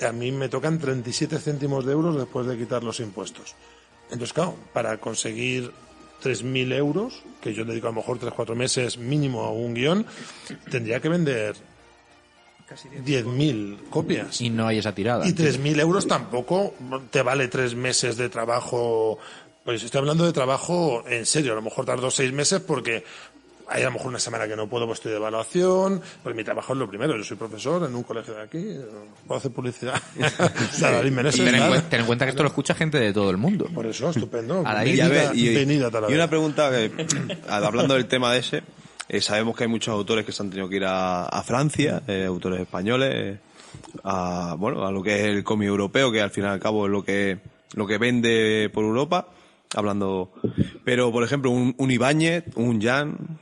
a mí me tocan 37 céntimos de euros después de quitar los impuestos. Entonces, claro, para conseguir 3.000 euros, que yo dedico a lo mejor 3-4 meses mínimo a un guión, tendría que vender 10.000 copias. Y no hay esa tirada. Y 3.000 euros tampoco te vale 3 meses de trabajo. Pues estoy hablando de trabajo en serio. A lo mejor tardo 6 meses porque hay a lo mejor una semana que no puedo, pues estoy de evaluación. Pues mi trabajo es lo primero. Yo soy profesor en un colegio de aquí. Puedo hacer publicidad. Ten en cuenta que esto lo escucha gente de todo el mundo. Por eso, estupendo. Y una pregunta, hablando del tema de ese. Sabemos que hay muchos autores que se han tenido que ir a Francia, autores españoles, a lo que es el cómic europeo, que al fin y al cabo es lo que vende por Europa. hablando. Pero, por ejemplo, un Ibáñez, un Jan,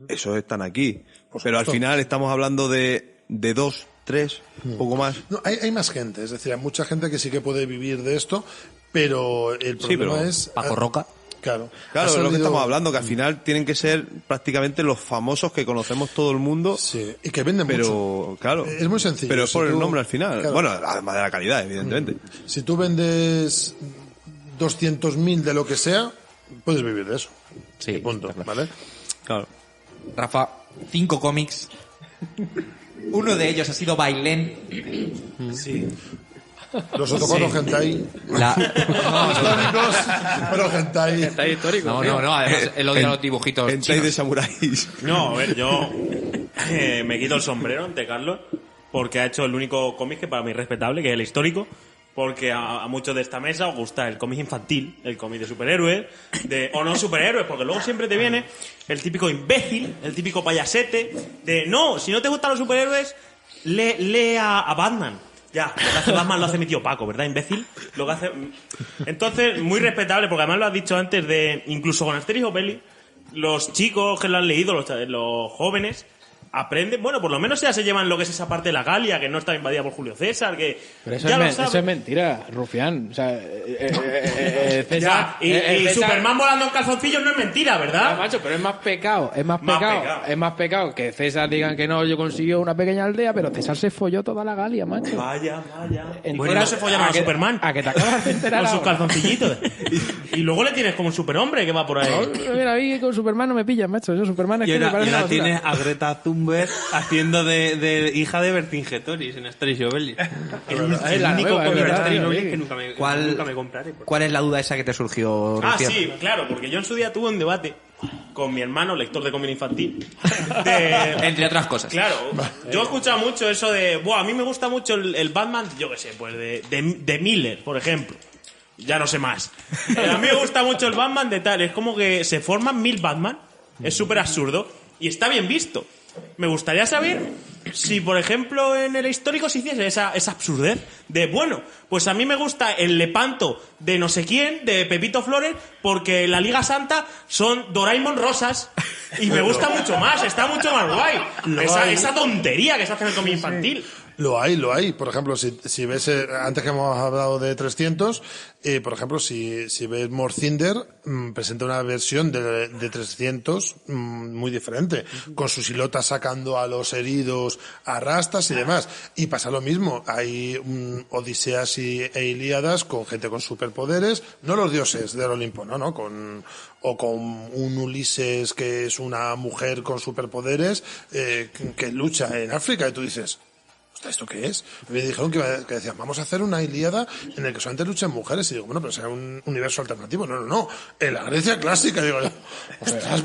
esos están aquí. Pero al final estamos hablando de 2, 3, poco más. No, hay más gente, es decir, hay mucha gente que sí que puede vivir de esto, pero el problema es... Paco Roca. Claro, es lo que estamos hablando, que al final tienen que ser prácticamente los famosos que conocemos todo el mundo. Sí, y que venden mucho. Claro. Es muy sencillo. Pero es por el nombre al final. Claro. Bueno, además de la calidad, evidentemente. Si tú vendes 200.000 de lo que sea, puedes vivir de eso. Sí. Y punto, ¿vale? Claro. Rafa, 5 cómics. Uno de ellos ha sido Bailén. Sí. Los otros 4 hentai. Históricos, pero hentai. Hentai histórico. No, además él odia los dibujitos Hentai chinos. de samuráis. No, a ver, yo me quito el sombrero ante Carlos porque ha hecho el único cómic que para mí es respetable, que es el histórico, porque a muchos de esta mesa os gusta el cómic infantil, el cómic de superhéroes, o no superhéroes, porque luego siempre te viene el típico imbécil, el típico payasete, de no, si no te gustan los superhéroes, lee a Batman. Ya, lo que hace Batman lo hace mi tío Paco, ¿verdad, imbécil? Lo que hace... Entonces, muy respetable, porque además lo has dicho antes de... Incluso con Asterix o Obelix, los chicos que lo han leído, los jóvenes, aprenden... Bueno, por lo menos ya se llevan lo que es esa parte de la Galia, que no está invadida por Julio César, que... Pero eso, ya eso es mentira, Rufián. O sea, César, y Superman volando en calzoncillos no es mentira, ¿verdad? No, macho, pero es más pecado, es más pecado que César digan que no, yo consiguió una pequeña aldea, pero César se folló toda la Galia, macho. Vaya. Bueno, no se follaron a Superman. A que te acabas de enterar con sus ahora. calzoncillitos. y luego le tienes como un superhombre que va por ahí. Mira, a mí con Superman no me pillas, macho. Yo Superman es Y que me ahora, parece una basura. tienes a Greta Thunberg haciendo de hija de Vercingetorix en Asterix y Obelix. El único nueva, cómic de verdad, Asterix y tío, Obelix sí. que nunca me compraré. ¿Cuál es la duda esa que te surgió, Ah, Rufián? sí, claro, porque yo en su día tuve un debate con mi hermano, lector de cómic infantil. Entre otras cosas. Claro, yo he escuchado mucho eso de... Buah, a mí me gusta mucho el Batman, yo qué sé, pues de Miller, por ejemplo. Ya no sé más. A mí me gusta mucho el Batman de tal. Es como que se forman 1000 Batman. Es súper absurdo. Y está bien visto. Me gustaría saber si, por ejemplo, en el histórico se hiciese esa absurdez de, bueno, pues a mí me gusta el Lepanto de no sé quién, de Pepito Flores, porque la Liga Santa son Doraemon rosas y me gusta mucho más, está mucho más guay. Esa tontería que se hace en el cómic infantil. Lo hay. Por ejemplo, si ves, antes que hemos hablado de 300, por ejemplo, si ves Morcinder, presenta una versión de 300 muy diferente, con sus hilotas sacando a los heridos a rastas y demás. Y pasa lo mismo, hay Odiseas e Ilíadas con gente con superpoderes, no los dioses del Olimpo, no, o con un Ulises que es una mujer con superpoderes que lucha en África, y tú dices... ¿Esto qué es? Me dijeron que decían, vamos a hacer una Ilíada en el que solamente luchan mujeres. Y digo, bueno, pero será un universo alternativo. No. En la Grecia clásica, digo yo, ostras,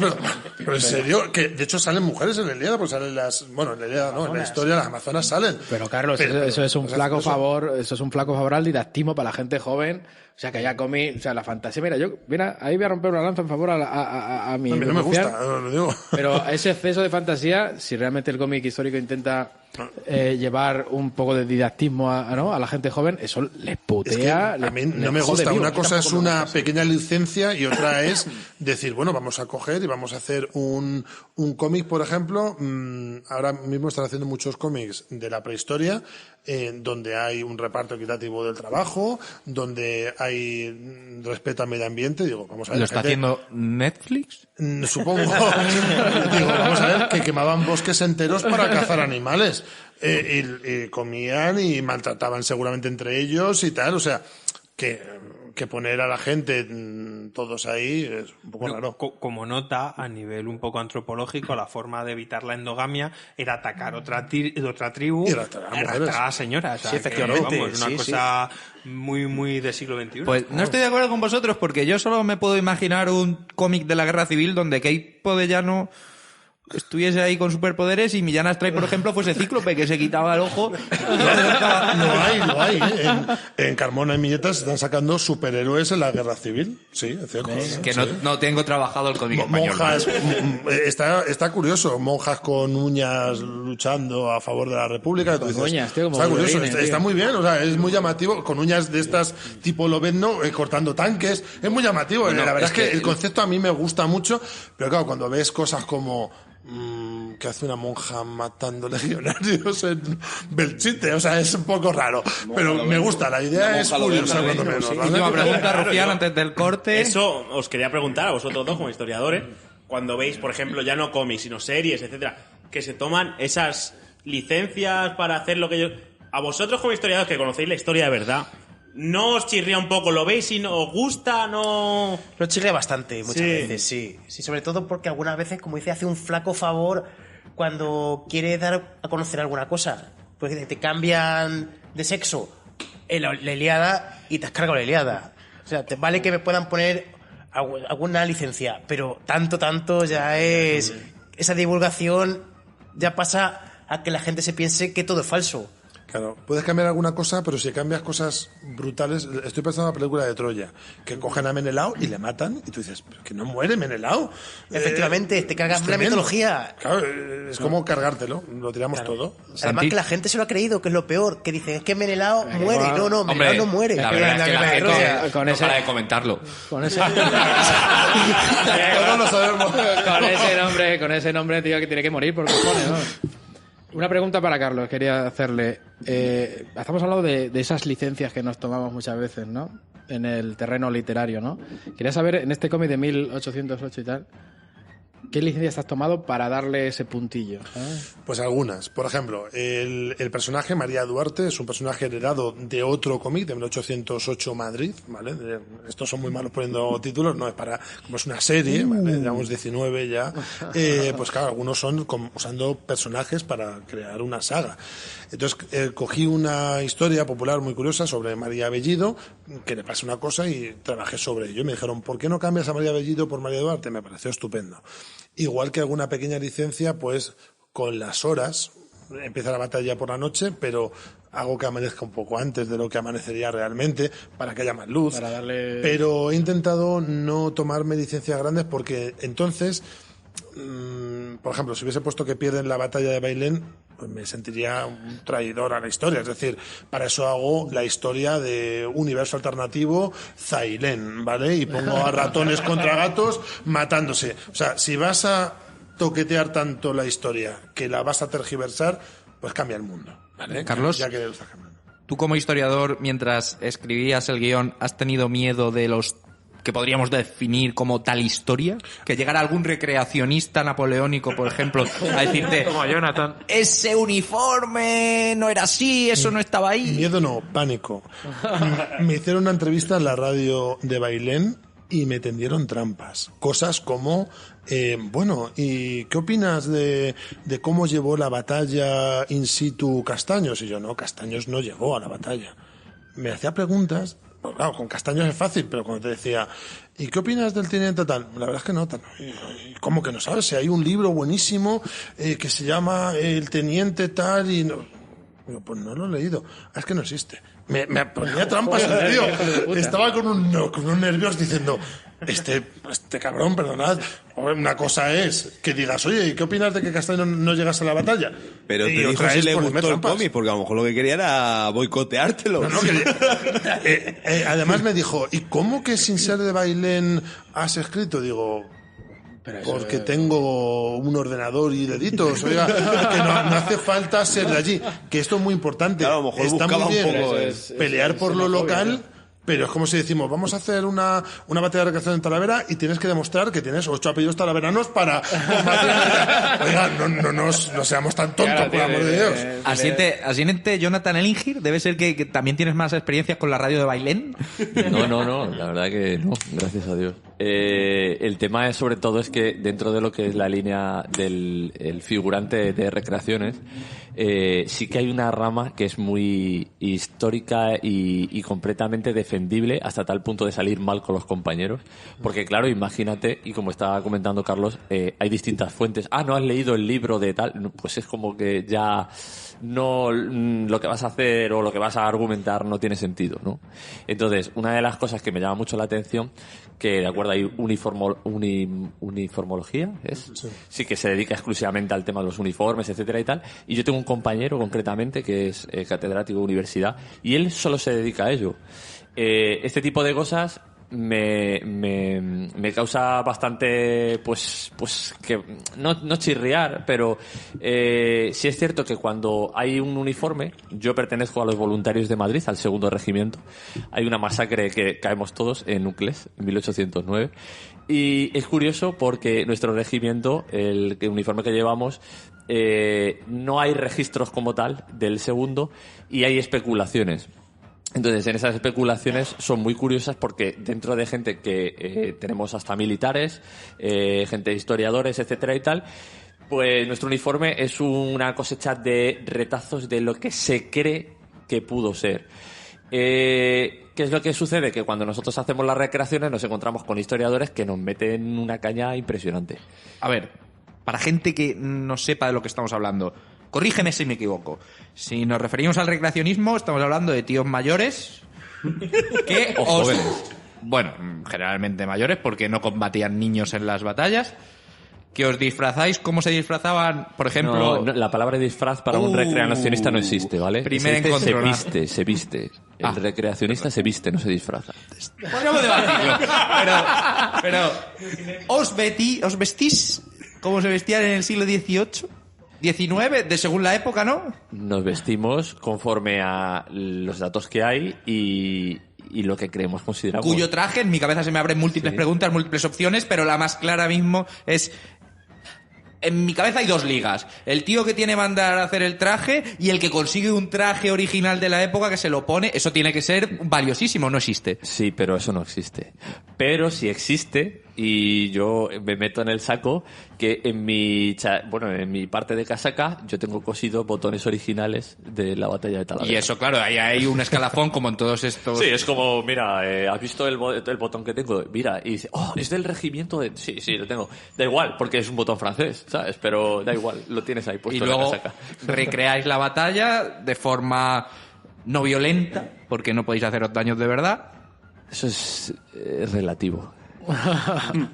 pero en serio, que de hecho salen mujeres en la Ilíada, pues salen en la Ilíada no, en la historia las amazonas salen. Pero Carlos, eso es un flaco favor, eso es un flaco favor al didactismo para la gente joven. O sea, que haya cómic, o sea, la fantasía. Mira, ahí voy a romper una lanza en favor a mi... A mí no me gusta, lo digo. Pero ese exceso de fantasía, si realmente el cómic histórico intenta llevar un poco de didactismo a la gente joven, eso les putea. Es que a mí no me gusta. Una cosa es una pequeña licencia y otra es decir, bueno, vamos a coger y vamos a hacer un cómic, por ejemplo. Ahora mismo están haciendo muchos cómics de la prehistoria, donde hay un reparto equitativo del trabajo, donde hay respeto al medio ambiente. Digo, vamos a ver. ¿Lo está haciendo Netflix? Supongo. Digo, vamos a ver, que quemaban bosques enteros para cazar animales. Y comían y maltrataban seguramente entre ellos y tal. O sea, que poner a la gente todos ahí es un poco raro. Como nota, a nivel un poco antropológico, la forma de evitar la endogamia era atacar otra tribu y arrastrar a las señoras. Sí, efectivamente. Es una cosa muy, muy del siglo XXI. Pues no estoy de acuerdo con vosotros porque yo solo me puedo imaginar un cómic de la Guerra Civil donde Keipo de Llano estuviese ahí con superpoderes y Millán Astray, por ejemplo, fuese Cíclope, que se quitaba el ojo. Lo hay. En Carmona y Milletas están sacando superhéroes en la guerra civil. Sí, es cierto. Es que no tengo trabajado el cómic español. Monjas, está curioso, monjas con uñas luchando a favor de la República. Con uñas, tío, como está curioso, Wolverine, está tío. muy bien, o sea, es muy llamativo, con uñas de estas tipo Lobezno, cortando tanques, es muy llamativo. Bueno, la verdad es que es que el concepto a mí me gusta mucho, pero claro, cuando ves cosas como que hace una monja matando legionarios en Belchite, o sea, es un poco raro, pero me gusta, la idea es curiosa cuando menos. Última pregunta, Rufián, antes del corte. Eso os quería preguntar a vosotros dos como historiadores, cuando veis, por ejemplo, ya no cómics, sino series, etcétera, que se toman esas licencias para hacer lo que ellos... A vosotros como historiadores que conocéis la historia de verdad, ¿no os chirría un poco? ¿Lo veis y no os gusta? ¿No? Lo chirría bastante, muchas veces, sí. Sí, sobre todo porque algunas veces, como dice, hace un flaco favor cuando quiere dar a conocer alguna cosa. Porque te cambian de sexo en la Ilíada y te has cargado la Ilíada. O sea, te vale que me puedan poner alguna licencia, pero tanto ya es... Esa divulgación ya pasa a que la gente se piense que todo es falso. Claro, puedes cambiar alguna cosa, pero si cambias cosas brutales... Estoy pensando en la película de Troya, que cogen a Menelao y le matan, y tú dices, pero que no muere Menelao. Efectivamente, te cargas la tremendo. mitología. Claro, es como cargártelo, lo tiramos todo. Además que la gente se lo ha creído, que es lo peor, que dice, es que Menelao muere. No, Menelao Hombre, no muere. La verdad es que la gente con no ese- para de comentarlo. Con ese... Todos lo sabemos. con ese nombre, tío, que tiene que morir por cojones, ¿no? Una pregunta para Carlos, quería hacerle. Estamos hablando de esas licencias que nos tomamos muchas veces, ¿no? En el terreno literario, ¿no? Quería saber, en este cómic de 1808 y tal, ¿qué licencias has tomado para darle ese puntillo? Pues algunas. Por ejemplo, el personaje María Duarte es un personaje heredado de otro cómic de 1808 Madrid, ¿vale? Estos son muy malos poniendo títulos, no es para... Como es una serie, ¿vale? Llevamos 19 ya. Pues claro, algunos son usando personajes para crear una saga. Entonces, cogí una historia popular muy curiosa sobre María Bellido, que le pasa una cosa y trabajé sobre ello. Y me dijeron, ¿por qué no cambias a María Bellido por María Duarte? Me pareció estupendo. Igual que alguna pequeña licencia, pues con las horas, empieza la batalla por la noche, pero hago que amanezca un poco antes de lo que amanecería realmente, para que haya más luz. Para darle... Pero he intentado no tomarme licencias grandes porque entonces, por ejemplo, si hubiese puesto que pierden la batalla de Bailén, pues me sentiría un traidor a la historia. Es decir, para eso hago la historia de universo alternativo Zailén, ¿vale? Y pongo a ratones contra gatos matándose. O sea, si vas a toquetear tanto la historia que la vas a tergiversar, pues cambia el mundo, ¿vale? Carlos, Ya que lo estás cambiando. tú como historiador, mientras escribías el guión, ¿has tenido miedo de los que podríamos definir como tal historia? Que llegara algún recreacionista napoleónico, por ejemplo, a decirte, Como Jonathan. ese uniforme no era así, eso no estaba ahí. Miedo no, pánico. Me hicieron una entrevista en la radio de Bailén y me tendieron trampas. Cosas como, bueno, ¿y qué opinas de cómo llevó la batalla in situ Castaños? Y yo, no, Castaños no llegó a la batalla. Me hacía preguntas. Pues claro, con Castaños es fácil, pero cuando te decía, ¿y qué opinas del teniente tal? La verdad es que no, tal. ¿Y cómo que no sabes? Si hay un libro buenísimo que se llama El teniente tal y no... Digo, pues no lo he leído. Ah, es que no existe. Me ponía trampas el tío. Estaba con unos nervios diciendo, este cabrón, perdonad. Una cosa es que digas, oye, ¿y qué opinas de que Castaño no llegase a la batalla? Pero te Y dijo otra si es le ponerme gustó el trampas. cómic, porque a lo mejor lo que quería era boicoteártelo. No, además me dijo, ¿y cómo que sin ser de Bailén has escrito? Digo, porque tengo un ordenador y deditos. Oiga, que no hace falta ser de allí. Que esto es muy importante. Claro, a lo mejor Está buscaba muy un bien poco pelear por lo local. Pero es como si decimos, vamos a hacer una batalla de recreación en Talavera y tienes que demostrar que tienes 8 apellidos talaveranos para combatir. Oiga, no seamos tan tontos, por amor de Dios. Asiente Jonathan Elingir, debe ser que también tienes más experiencias con la radio de Bailén. No, la verdad que no, gracias a Dios. El tema es, sobre todo, es que dentro de lo que es la línea del el figurante de recreaciones, sí que hay una rama que es muy histórica y completamente defendible hasta tal punto de salir mal con los compañeros. Porque, claro, imagínate, y como estaba comentando Carlos, hay distintas fuentes. ¿No has leído el libro de tal? Pues es como que ya no lo que vas a hacer o lo que vas a argumentar no tiene sentido, ¿no? Entonces, una de las cosas que me llama mucho la atención, que de acuerdo hay uniformología, ¿es? Sí, que se dedica exclusivamente al tema de los uniformes, etcétera y tal. Y yo tengo un compañero concretamente que es catedrático de universidad y él solo se dedica a ello. Este tipo de cosas me causa bastante, pues que no chirriar, pero sí es cierto que cuando hay un uniforme, yo pertenezco a los voluntarios de Madrid, al segundo regimiento, hay una masacre que caemos todos en Uclés, en 1809, y es curioso porque nuestro regimiento, el uniforme que llevamos, no hay registros como tal del segundo y hay especulaciones. Entonces, en esas especulaciones son muy curiosas porque dentro de gente que tenemos hasta militares, gente de historiadores, etcétera y tal, pues nuestro uniforme es una cosecha de retazos de lo que se cree que pudo ser. ¿Qué es lo que sucede? Que cuando nosotros hacemos las recreaciones nos encontramos con historiadores que nos meten una caña impresionante. A ver, para gente que no sepa de lo que estamos hablando, corrígeme si me equivoco. Si nos referimos al recreacionismo, estamos hablando de tíos mayores que o jóvenes. Bueno, generalmente mayores porque no combatían niños en las batallas. Que os disfrazáis, ¿cómo se disfrazaban? Por ejemplo... No, la palabra disfraz para un recreacionista no existe, ¿vale? Primer encontronazo. Se viste. El recreacionista se viste, no se disfraza. Podríamos debatirlo. Pero ¿os vestís como se vestían en el siglo XVIII? 19, de según la época, ¿no? Nos vestimos conforme a los datos que hay y lo que creemos consideramos. Cuyo traje, en mi cabeza se me abren múltiples preguntas, múltiples opciones, pero la más clara mismo es... En mi cabeza hay dos ligas. El tío que tiene mandar a hacer el traje y el que consigue un traje original de la época que se lo pone. Eso tiene que ser valiosísimo, no existe. Sí, pero eso no existe. Pero sí existe, y yo me meto en el saco, que en mi parte de casaca yo tengo cosido botones originales de la batalla de Talavera. Y eso, claro, ahí hay un escalafón como en todos estos... Sí, es como, mira, ¿has visto el botón que tengo? Mira, y dice, es del regimiento de... Sí, lo tengo. Da igual, porque es un botón francés, ¿sabes? Pero da igual, lo tienes ahí puesto. Y luego en la casaca. recreáis la batalla de forma no violenta, porque no podéis haceros daños de verdad. Eso es relativo.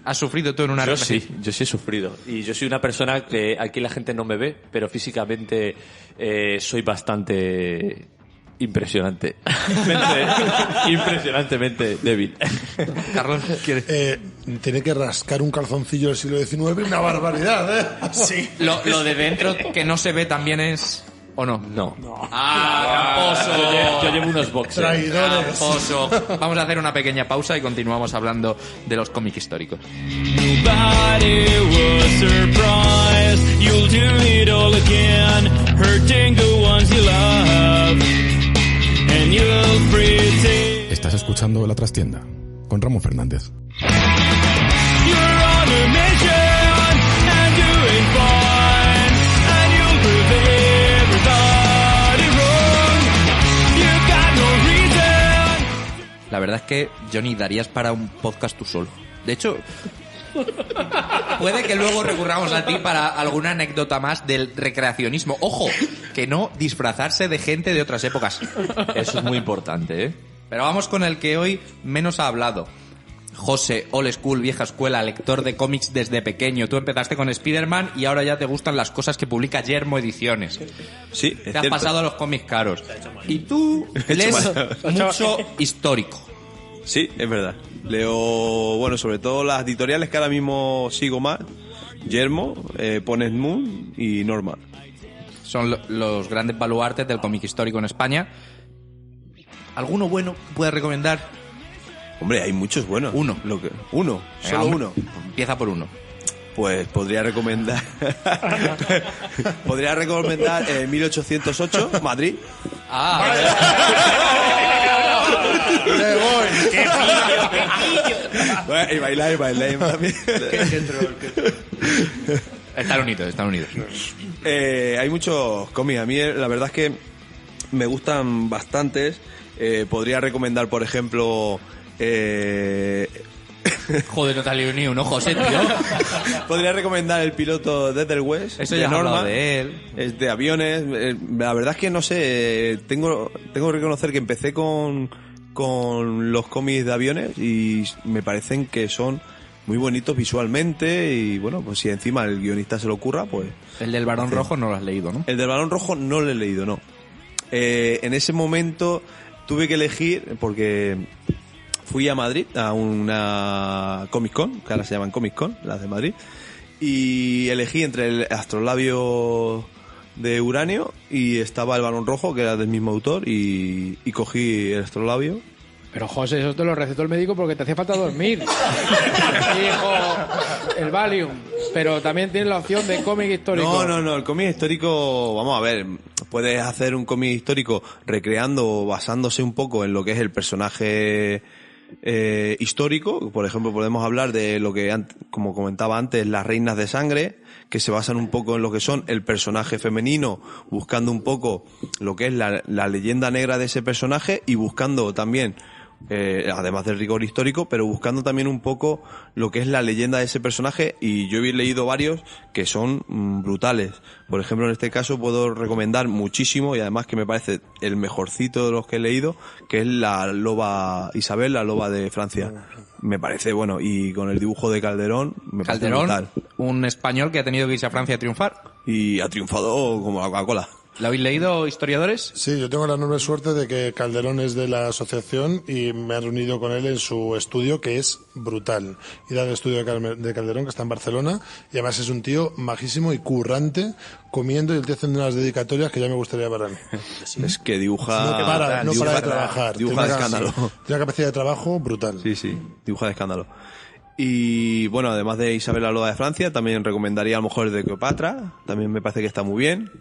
¿Has sufrido tú en una recreación? Yo sí he sufrido. Y yo soy una persona que aquí la gente no me ve, pero físicamente soy bastante impresionante. Impresionantemente débil. Carlos, ¿quieres? Tiene que rascar un calzoncillo del siglo XIX, una barbaridad, ¿eh? Sí. Lo de dentro que no se ve también es... ¿O no? No. Tramposo. Yo llevo unos boxers. Traidores. Tramposo. Vamos a hacer una pequeña pausa y continuamos hablando de los cómics históricos. Nobody was surprised. You'll do it all again, hurting the ones you love. And you'll pretend. Estás escuchando La Trastienda con Ramón Fernández. You're on a mission and doing fine, and you'll prove everybody wrong. You got no reason. La verdad es que, Johnny, darías para un podcast tú solo. De hecho, puede que luego recurramos a ti para alguna anécdota más del recreacionismo. Ojo, que no disfrazarse de gente de otras épocas. Eso es muy importante, ¿eh? Pero vamos con el que hoy menos ha hablado. José, old school, vieja escuela, lector de cómics desde pequeño. Tú empezaste con Spider-Man y ahora ya te gustan las cosas que publica Yermo Ediciones. Sí, Te has pasado a los cómics caros. Y tú lees mucho histórico. Sí, es verdad. Leo, sobre todo las editoriales que ahora mismo sigo más. Yermo, Pones Moon y Norma. Son los grandes baluartes del cómic histórico en España. ¿Alguno bueno que puedas recomendar? Hombre, hay muchos buenos. Uno. Uno, solo uno. Empieza por uno. Pues podría recomendar... podría recomendar 1808, Madrid. Bueno, y bailar también. Están unidos. Hay muchos cómics. A mí la verdad es que me gustan bastantes. Podría recomendar, por ejemplo... Joder, no te ha leído ni uno, José, tío. Podría recomendar El piloto de Del West. Eso de ya he Norma. hablado de él. Es de aviones. La verdad es que no sé. Tengo que reconocer que empecé con los cómics de aviones y me parecen que son muy bonitos visualmente y bueno, pues si encima el guionista se lo ocurra, pues... El del Barón Rojo no lo has leído, ¿no? El del Barón Rojo no lo he leído, no. En ese momento tuve que elegir porque fui a Madrid a una Comic Con, que ahora se llaman Comic Con, las de Madrid, y elegí entre el Astrolabio de Uranio y estaba el Barón Rojo, que era del mismo autor, y cogí el Astrolabio. Pero José, eso te lo recetó el médico porque te hacía falta dormir. Dijo el Valium. Pero también tienes la opción de cómic histórico. No, el cómic histórico, vamos a ver, puedes hacer un cómic histórico recreando o basándose un poco en lo que es el personaje histórico. Por ejemplo, podemos hablar de lo que, como comentaba antes, las reinas de sangre, que se basan un poco en lo que son el personaje femenino, buscando un poco lo que es la leyenda negra de ese personaje y buscando también, además del rigor histórico, pero buscando también un poco lo que es la leyenda de ese personaje, y yo he leído varios que son brutales. Por ejemplo, en este caso puedo recomendar muchísimo, y además que me parece el mejorcito de los que he leído, que es la loba Isabel, la loba de Francia. Me parece bueno, y con el dibujo de Calderón, me parece brutal. Un español que ha tenido que irse a Francia a triunfar. Y ha triunfado como la Coca-Cola. ¿Lo habéis leído, historiadores? Sí, yo tengo la enorme suerte de que Calderón es de la asociación y me he reunido con él en su estudio, que es brutal. Ir al estudio de Calderón, que está en Barcelona, y además es un tío majísimo y currante, comiendo, y el tío haciendo unas dedicatorias que ya me gustaría para mí. Es que dibuja... No para de trabajar. Dibuja de escándalo. Tiene una capacidad de trabajo brutal. Sí, dibuja de escándalo. Y bueno, además de Isabel la loba de Francia, también recomendaría a lo mejor el de Cleopatra, también me parece que está muy bien.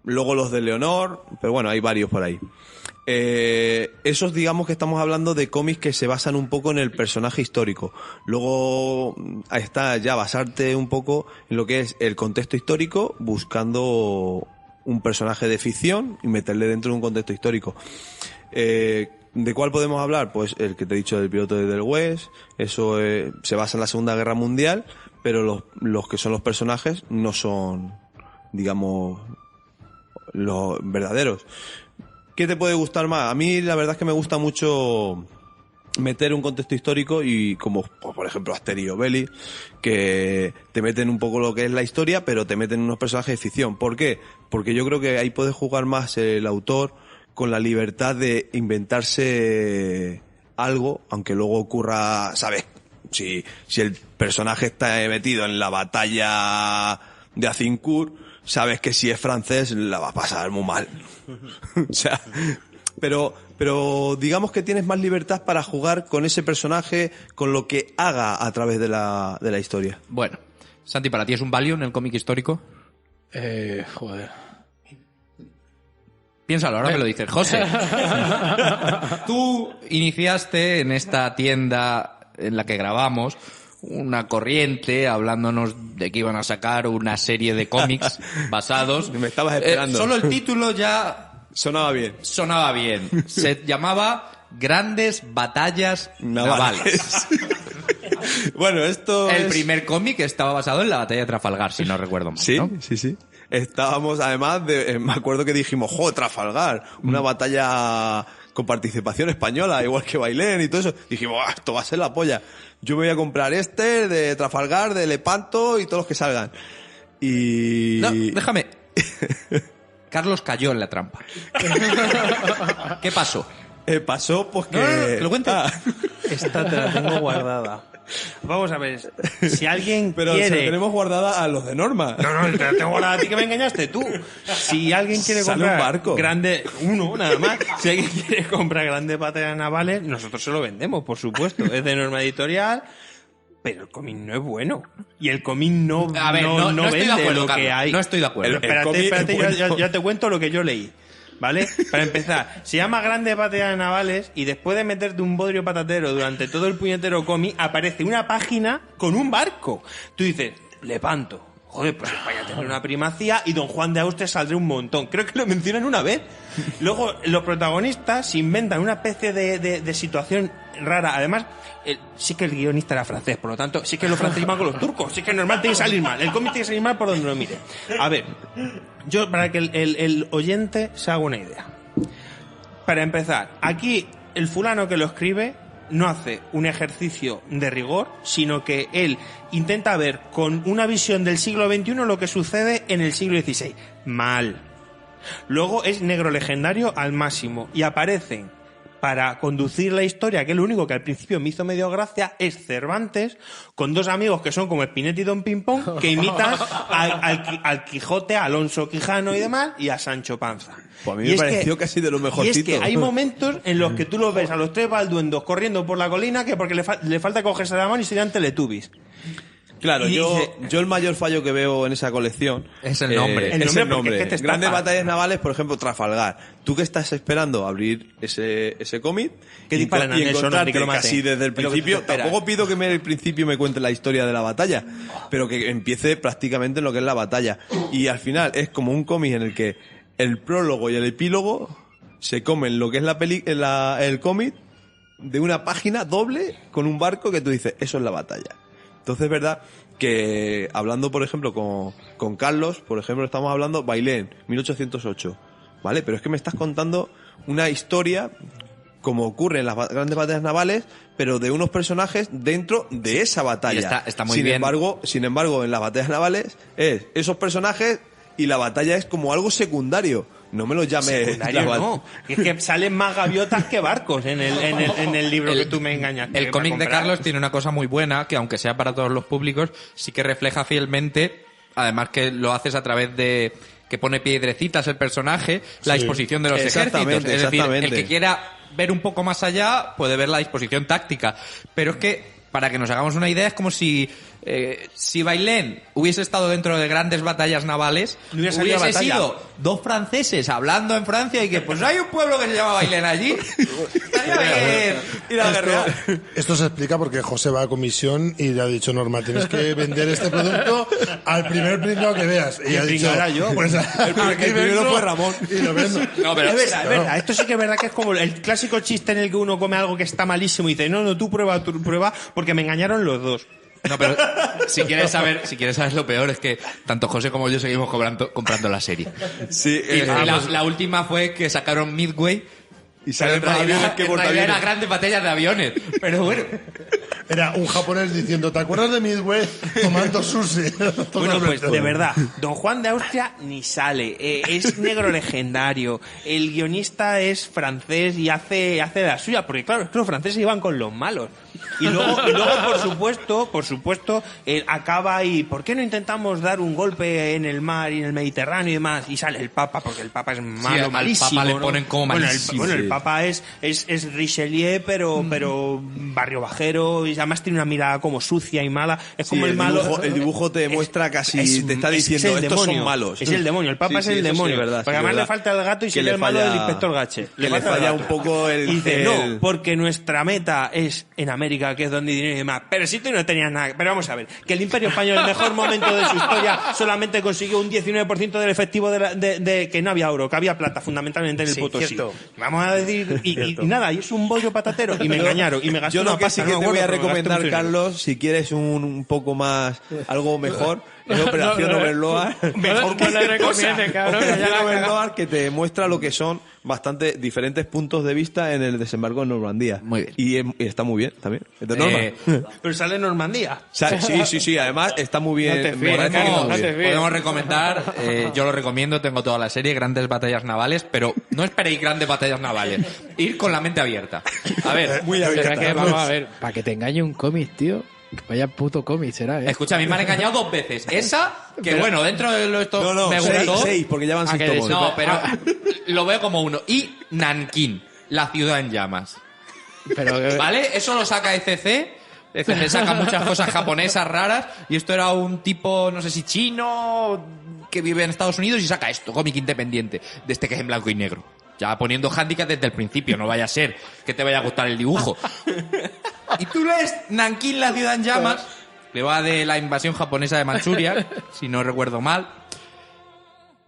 Luego los de Leonor, pero bueno, hay varios por ahí. Esos, digamos que estamos hablando de cómics que se basan un poco en el personaje histórico. Luego está ya basarte un poco en lo que es el contexto histórico, buscando un personaje de ficción y meterle dentro de un contexto histórico. ¿De cuál podemos hablar? Pues el que te he dicho del piloto de Del West. Eso se basa en la Segunda Guerra Mundial, pero los que son los personajes no son, digamos, los verdaderos. ¿Qué te puede gustar más? A mí la verdad es que me gusta mucho meter un contexto histórico, y como por ejemplo Asterio Belli, que te meten un poco lo que es la historia, pero te meten unos personajes de ficción. ¿Por qué? Porque yo creo que ahí puede jugar más el autor con la libertad de inventarse algo, aunque luego ocurra, ¿sabes? Si el personaje está metido en la batalla de Azincourt, sabes que si es francés la va a pasar muy mal. O sea, pero digamos que tienes más libertad para jugar con ese personaje, con lo que haga a través de la historia. Bueno, Santi, ¿para ti es un Valium el cómic histórico? Joder. Piénsalo, ahora me lo dices. José, tú iniciaste en esta tienda en la que grabamos una corriente hablándonos de que iban a sacar una serie de cómics basados. Me estabas esperando. Solo el título ya sonaba bien. Se llamaba Grandes Batallas Navales. Bueno, esto el primer cómic estaba basado en la batalla de Trafalgar, si no recuerdo mal, sí, ¿no? Sí. Estábamos, además, me acuerdo que dijimos, Trafalgar, una batalla con participación española, igual que Bailén y todo eso. Dijimos, esto va a ser la polla. Yo me voy a comprar este de Trafalgar, de Lepanto y todos los que salgan. Y... No, déjame. Carlos cayó en la trampa. ¿Qué pasó? Pasó pues que... No, que lo cuente. Esta te la tengo guardada. Vamos a ver, si alguien pero quiere... Pero tenemos guardada a los de Norma. No, te la tengo guardada a ti, que me engañaste tú. Si alguien quiere comprar un barco. uno nada más, si alguien quiere comprar grandes batallas navales, nosotros se lo vendemos, por supuesto. Es de Norma Editorial, pero el cómic no es bueno. Y el cómic no estoy vende de acuerdo, lo Carlos, que hay. No estoy de acuerdo. Espérate, ya te cuento lo que yo leí. ¿vale? Para empezar, se llama Grandes Batallas Navales y después de meterte un bodrio patatero durante todo el puñetero cómic, aparece una página con un barco. Tú dices, Lepanto. Joder, pues España tendrá una primacía y Don Juan de Austria saldrá un montón. Creo que lo mencionan una vez. Luego, los protagonistas se inventan una especie de situación rara. Además, sí que el guionista era francés, por lo tanto, sí que lo francés iban con los turcos. Sí que es normal, tiene que salir mal. El cómic tiene que salir mal por donde lo mire. A ver, yo, para que el oyente se haga una idea. Para empezar, aquí el fulano que lo escribe no hace un ejercicio de rigor, sino que él intenta ver con una visión del siglo XXI lo que sucede en el siglo XVI. Mal. Luego es negro legendario al máximo y aparecen para conducir la historia, que es lo único que al principio me hizo medio gracia, es Cervantes con dos amigos que son como Spinetta y Don Pimpón, que imitan al Quijote, a Alonso Quijano y demás, y a Sancho Panza. Pues a mí me pareció casi de lo mejorcito. Y es que hay momentos en los que tú los ves a los tres balduendos corriendo por la colina que porque le falta cogerse la mano y serían Teletubbies. Claro, Y yo dice- el mayor fallo que veo en esa colección Es el nombre. El es nombre, el porque nombre. es que te estafa. Grandes batallas navales, por ejemplo, Trafalgar. ¿Tú qué estás esperando abrir ese cómic? Que disparan a y Nelson encontrarte antes que lo maten. casi desde el Es lo que principio. te esperas. Tampoco pido que el principio me cuente la historia de la batalla, pero que empiece prácticamente en lo que es la batalla. Y al final es como un cómic en el que el prólogo y el epílogo se comen lo que es el cómic de una página doble con un barco que tú dices, eso es la batalla. Entonces es verdad que hablando, por ejemplo, con Carlos, por ejemplo, estamos hablando Bailén, 1808, ¿vale? Pero es que me estás contando una historia como ocurre en las grandes batallas navales, pero de unos personajes dentro de esa batalla. Y está muy bien. Sin embargo, en las batallas navales es esos personajes y la batalla es como algo secundario. No me lo llames Secundario no. Es que salen más gaviotas que barcos en el libro que tú me engañas. El cómic de Carlos tiene una cosa muy buena, que aunque sea para todos los públicos, sí que refleja fielmente, además que lo haces a través de que pone piedrecitas el personaje, la disposición de los ejércitos. Es decir, exactamente. el que quiera ver un poco más allá puede ver la disposición táctica. Pero es que, para que nos hagamos una idea, es como si Bailén hubiese estado dentro de grandes batallas navales, No hubiera salido a hubiese batalla. sido dos franceses hablando en Francia y que pues hay un pueblo que se llama Bailén allí. Estaría bien ir a guerrear. Esto se explica porque José va a comisión y le ha dicho, Norma, tienes que vender este producto al primer pringao que veas. Y Y ha el dicho, pringao era yo. pues el primero vendo fue Ramón. Y lo vendo. No, pero Es verdad, es verdad. Esto sí que es verdad que es como el clásico chiste en el que uno come algo que está malísimo y dice, no, tú prueba, porque me engañaron los dos. No, pero si quieres saber lo peor es que tanto José como yo seguimos comprando la serie. Sí, Y la última fue que sacaron Midway y salen pero en aviones realidad, que en realidad portaaviones. eran grandes batallas de aviones. Pero bueno, Era un japonés diciendo, ¿te acuerdas de Midway tomando sushi? Bueno, pues de verdad, Don Juan de Austria ni sale. Es negro legendario. El guionista es francés y hace de la suya. Porque claro, es que los franceses iban con los malos. Y luego por supuesto, acaba y ¿por qué no intentamos dar un golpe en el mar y en el Mediterráneo y demás? Y sale el Papa, porque el Papa es malo, al malísimo. Papa le ¿no? ponen como malísimo. Bueno, el Sí. Papa es Richelieu, pero barrio bajero, y además tiene una mirada como sucia y mala. Es Sí, como el malo. el dibujo te muestra casi, te está es diciendo, el estos demonio. son malos. Es el demonio, el Papa Sí, es el sí, eso sí, demonio. es verdad, sí, porque es además verdad. le falta el gato y Que sería le el malo falla- del inspector Gache. que le falta el falla gato. un poco el- Y dice, el- no, porque nuestra meta es en América, que es donde hay dinero y demás. Pero si tú no tenías nada. Pero vamos a ver, que el Imperio Español, el mejor momento de su historia, solamente consiguió un 19% del efectivo de que no había oro, que había plata, fundamentalmente en el Sí, Potosí. cierto. Vamos a decir, y nada, y es un bollo patatero. Y me engañaron, y me gasté Yo una lo que sí pasta, que no me te voy a acuerdo, pero me gasté recomendar, mucho dinero. Carlos, si quieres un poco más, algo mejor, es Operación no, Overlord. Mejor que no le recomiendes, cabrón. que ya Operación la ha cagado. Overlord, que te muestra lo que son bastante diferentes puntos de vista en el desembarco en Normandía. Muy bien. Y está muy bien también. Es de Norma. Pero sale en Normandía. O sea, sí, además está muy bien. No te me fíes, parece que Carlos, está muy no te bien. fíes. podemos recomendar, yo lo recomiendo, tengo toda la serie, grandes batallas navales, pero no esperéis grandes batallas navales. Ir con la mente abierta. A ver, Pero es que, vamos a ver, para que te engañe un cómic, tío. Vaya puto cómic será, escucha, a mí me han engañado 2 veces. Esa, que Pero- bueno, dentro de lo esto No, me gustó. seis, porque ya van Ah, 6 que tomos. No, pero lo veo como uno. Y Nankín, la ciudad en llamas. Pero ¿Vale? Eso lo saca ECC. ECC saca muchas cosas japonesas raras. Y esto era un tipo, no sé si chino, que vive en Estados Unidos y saca esto, cómic independiente, de este que es en blanco y negro. Ya poniendo handicap desde el principio, no vaya a ser que te vaya a gustar el dibujo. Y tú lees Nankín, la ciudad en llamas, que va de la invasión japonesa de Manchuria, si no recuerdo mal.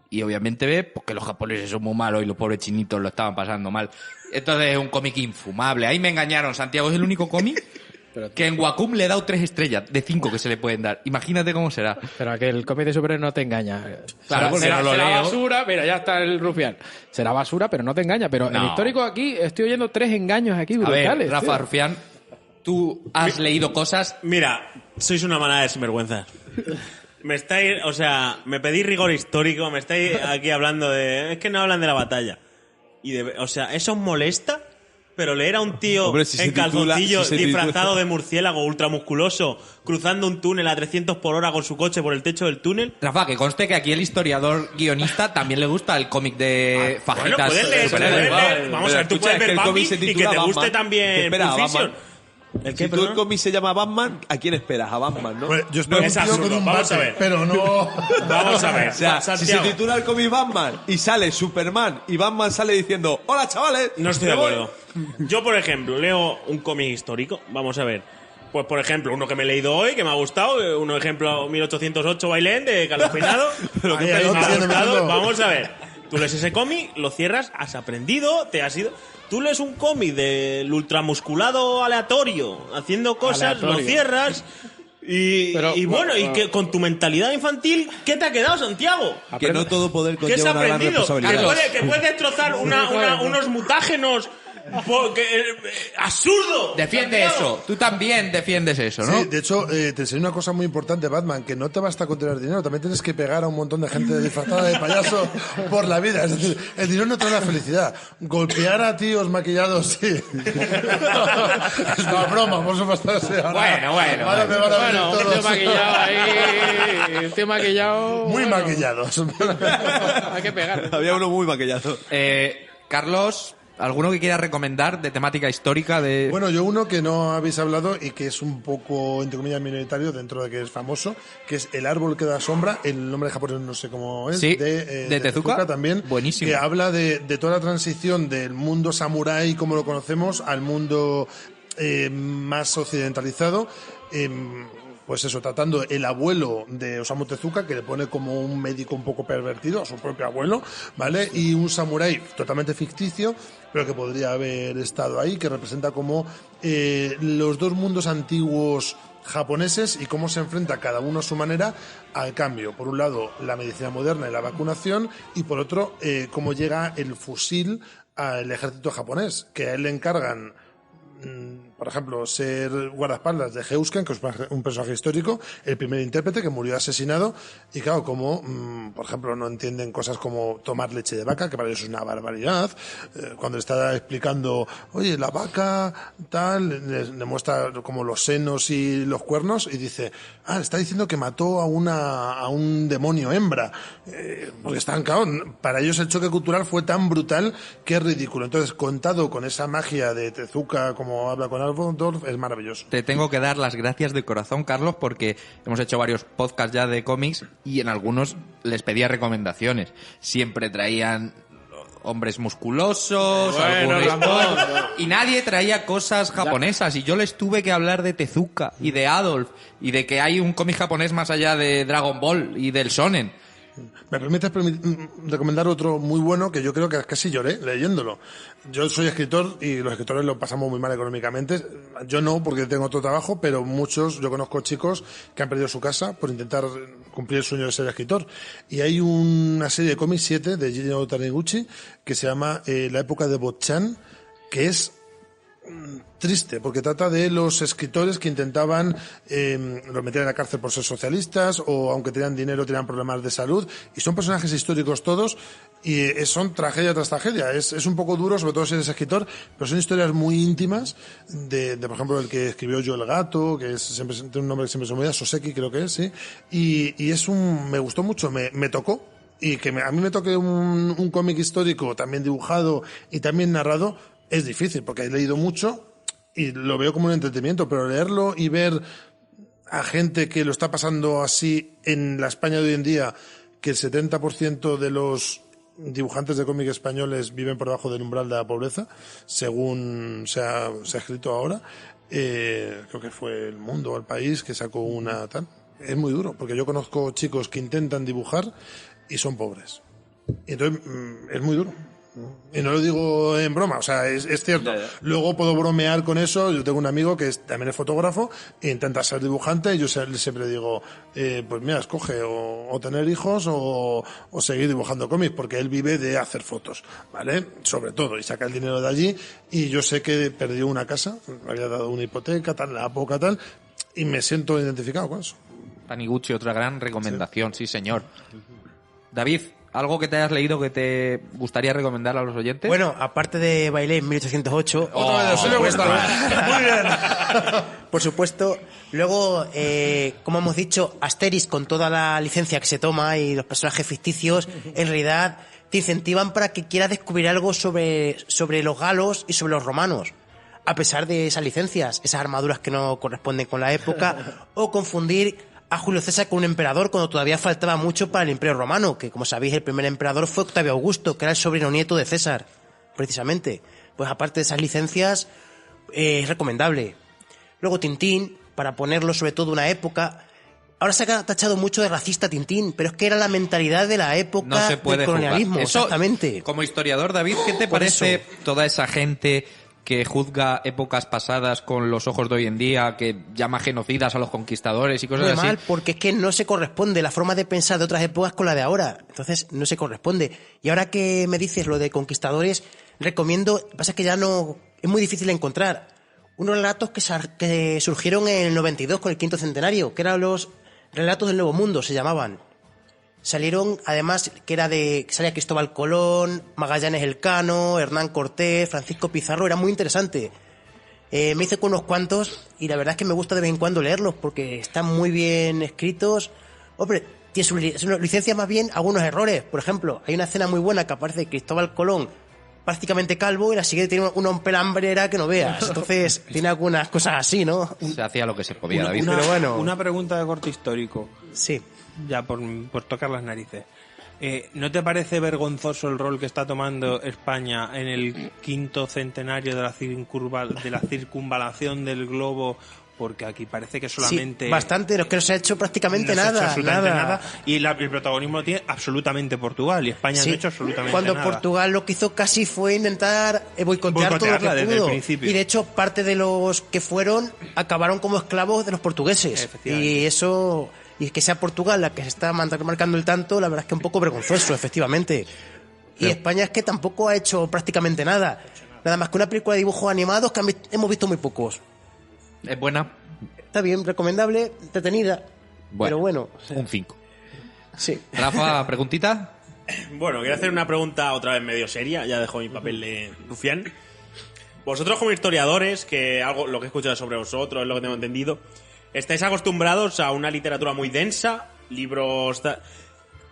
Y obviamente ves porque los japoneses son muy malos y los pobres chinitos lo estaban pasando mal. Entonces es un cómic infumable. Ahí me engañaron. Santiago es el único cómic que en Wacom le he dado 3 estrellas de 5 que se le pueden dar. Imagínate cómo será. Pero a que el cómic de superhéroes no te engaña. Claro, porque será, no lo será leo. basura, mira, ya está el rufián. Será basura, pero no te engaña. Pero No. el histórico aquí, estoy oyendo 3 engaños aquí A brutales. ver, Rafa tío. Rufián, tú has leído cosas. Mira, sois una manada de sinvergüenzas. Me pedís rigor histórico, me estáis aquí hablando de... Es que no hablan de la batalla. ¿Eso os molesta? Pero leer a un tío Hombre, si en se titula- calzoncillo si se disfrazado titula- de murciélago ultramusculoso, cruzando un túnel a 300 por hora con su coche por el techo del túnel... Rafa, que conste que aquí el historiador guionista también le gusta el cómic de fajitas. puedes leer, superhéroes. puedes leer. Vamos a ver, tú Escucha, puedes es que ver el Bambi cómic se y que titula te guste Batman. también Espera, Pulp Fiction. Batman. ¿El qué, Si tú el cómic se llama Batman, ¿a quién esperas? A Batman, ¿no? Bueno, yo espero es un tío absurdo, con un vamos a bate, ver. pero no... Vamos a ver, O sea, si se Santiago. titula el cómic Batman y sale Superman y Batman sale diciendo ¡Hola, chavales! No estoy de me voy". acuerdo. Yo, por ejemplo, leo un cómic histórico. Vamos a ver. Pues, por ejemplo, uno que me he leído hoy, que me ha gustado. Uno ejemplo, 1808 Bailén, de Carlos Peinado. Pero me qué ha pedo, gustado. metiendo. Vamos a ver. Tú lees ese cómic, lo cierras, has aprendido, te has ido... Tú lees un cómic del ultramusculado aleatorio, haciendo cosas, Aleatorio. lo cierras... Y bueno, y que con tu mentalidad infantil, ¿qué te ha quedado, Santiago? Que no todo poder ¿Qué has conlleva una gran aprendido? responsabilidad. Que puedes destrozar unos mutágenos. ¡Absurdo! Defiende eso. Tú también defiendes eso, ¿no? Sí, de hecho, te enseño una cosa muy importante, Batman, que no te basta con tener dinero, también tienes que pegar a un montón de gente disfrazada de payaso por la vida. Es decir, el dinero no trae la felicidad. Golpear a tíos maquillados, sí. Es una broma, por supuesto. Sí, ahora, Bueno. ahora me van a venir Bueno, un todos. tío maquillado ahí. Un tío maquillado. Muy bueno, maquillados. Hay que pegar. Había uno muy maquillado. Carlos, ¿alguno que quieras recomendar de temática histórica? Bueno, yo uno que no habéis hablado y que es un poco, entre comillas, minoritario dentro de que es famoso, que es El árbol que da sombra, el nombre japonés no sé cómo es, Sí, de Tezuka también, buenísimo. que habla de toda la transición del mundo samurái como lo conocemos al mundo más occidentalizado. Pues eso, tratando el abuelo de Osamu Tezuka, que le pone como un médico un poco pervertido a su propio abuelo, ¿vale? Y un samurái totalmente ficticio, pero que podría haber estado ahí, que representa como los dos mundos antiguos japoneses y cómo se enfrenta cada uno a su manera al cambio. Por un lado, la medicina moderna y la vacunación, y por otro, cómo llega el fusil al ejército japonés, que a él le encargan por ejemplo, ser guardaespaldas de Heusken, que es un personaje histórico, el primer intérprete que murió asesinado, y claro, como, por ejemplo, no entienden cosas como tomar leche de vaca, que para ellos es una barbaridad, cuando le está explicando, oye, la vaca, tal, le muestra como los senos y los cuernos, y dice, está diciendo que mató a un demonio hembra, porque están, claro, para ellos el choque cultural fue tan brutal que es ridículo. Entonces, contado con esa magia de Tezuka, como habla con Alvondorf, es maravilloso. Te tengo que dar las gracias de corazón, Carlos, porque hemos hecho varios podcasts ya de cómics y en algunos les pedía recomendaciones. Siempre traían hombres musculosos, alguna historia, y nadie traía cosas japonesas. Y yo les tuve que hablar de Tezuka y de Adolf y de que hay un cómic japonés más allá de Dragon Ball y del Shonen. ¿Me permites recomendar otro muy bueno que yo creo que casi lloré leyéndolo? Yo soy escritor y los escritores lo pasamos muy mal económicamente. Yo no, porque tengo otro trabajo, pero muchos, yo conozco chicos que han perdido su casa por intentar cumplir el sueño de ser escritor. Y hay una serie de cómics 7 de Gino Taniguchi que se llama La época de Botchan, que es triste, porque trata de los escritores que intentaban los meter en la cárcel por ser socialistas, o aunque tenían dinero tenían problemas de salud, y son personajes históricos todos, y son tragedia tras tragedia. Es un poco duro, sobre todo si eres escritor, pero son historias muy íntimas de por ejemplo, el que escribió Yo el gato, que siempre tiene un nombre que siempre se me olvida, Soseki creo que es, sí, y es me gustó mucho, me tocó. Y que a mí me toque un cómic histórico también dibujado y también narrado es difícil, porque he leído mucho y lo veo como un entretenimiento, pero leerlo y ver a gente que lo está pasando así en la España de hoy en día, que el 70% de los dibujantes de cómic españoles viven por debajo del umbral de la pobreza, según se ha escrito ahora. Creo que fue El Mundo o El País que sacó una tal. Es muy duro, porque yo conozco chicos que intentan dibujar y son pobres. Y entonces es muy duro. Y no lo digo en broma, o sea, es cierto. Luego puedo bromear con eso. Yo tengo un amigo que también es fotógrafo e intenta ser dibujante, y yo siempre digo, pues mira, escoge o tener hijos o seguir dibujando cómics, porque él vive de hacer fotos, ¿vale? Sobre todo, y saca el dinero de allí, y yo sé que perdió una casa, me había dado una hipoteca, tal, la poca tal, y me siento identificado con eso. Taniguchi, otra gran recomendación, sí señor. David, ¿algo que te hayas leído que te gustaría recomendar a los oyentes? Bueno, aparte de Bailé en 1808... Otra vez, sí me gusta. Muy bien. Por supuesto. Luego, como hemos dicho, Asterix, con toda la licencia que se toma y los personajes ficticios, en realidad te incentivan para que quieras descubrir algo sobre los galos y sobre los romanos. A pesar de esas licencias, esas armaduras que no corresponden con la época, o confundir a Julio César con un emperador cuando todavía faltaba mucho para el Imperio Romano, que como sabéis el primer emperador fue Octavio Augusto, que era el sobrino nieto de César, precisamente. Pues aparte de esas licencias, es recomendable. Luego Tintín, para ponerlo sobre todo una época. Ahora se ha tachado mucho de racista Tintín, pero es que era la mentalidad de la época No se puede del colonialismo, juzgar. Eso, exactamente. Como historiador, David, ¿qué te Por parece eso. toda esa gente que juzga épocas pasadas con los ojos de hoy en día, que llama genocidas a los conquistadores y cosas Muy así? mal, porque es que no se corresponde la forma de pensar de otras épocas con la de ahora. Entonces, no se corresponde. Y ahora que me dices lo de conquistadores, recomiendo, lo que pasa es que ya no, es muy difícil de encontrar, unos relatos que surgieron en el 92 con el 5º centenario, que eran los relatos del Nuevo Mundo, se llamaban. Salieron, además, que salía Cristóbal Colón, Magallanes Elcano, Hernán Cortés, Francisco Pizarro, era muy interesante. Me hice con unos cuantos y la verdad es que me gusta de vez en cuando leerlos porque están muy bien escritos. Hombre, tiene su licencia más bien algunos errores. Por ejemplo, hay una escena muy buena que aparece Cristóbal Colón prácticamente calvo y la siguiente tiene una pelambrera que no veas. Entonces, tiene algunas cosas así, ¿no? Se hacía lo que se podía, David. Pero bueno. Una pregunta de corte histórico. Sí. Ya por tocar las narices. ¿No te parece vergonzoso el rol que está tomando España en el 5º centenario de la circunvalación del globo? Porque aquí parece que solamente... Sí, bastante, es que no se ha hecho prácticamente no se ha hecho nada. absolutamente nada. Y el protagonismo lo tiene absolutamente Portugal. Y España Sí, no ha hecho absolutamente cuando nada. Portugal lo que hizo casi fue intentar boicotear todo lo Boicotearla que desde pudo. el principio. Y de hecho, parte de los que fueron acabaron como esclavos de los portugueses. Efectivamente. Y eso... Y que sea Portugal la que se está marcando el tanto, la verdad es que es un poco vergonzoso, efectivamente. Y España es que tampoco ha hecho prácticamente nada. Nada más que una película de dibujos animados que hemos visto muy pocos. ¿Es buena? Está bien, recomendable, entretenida. Pero bueno. Un 5. Sí. Rafa, ¿preguntita? Bueno, quiero hacer una pregunta otra vez medio seria. Ya dejo mi papel de rufián. Vosotros como historiadores, que algo lo que he escuchado sobre vosotros es lo que tengo entendido, estáis acostumbrados a una literatura muy densa, libros...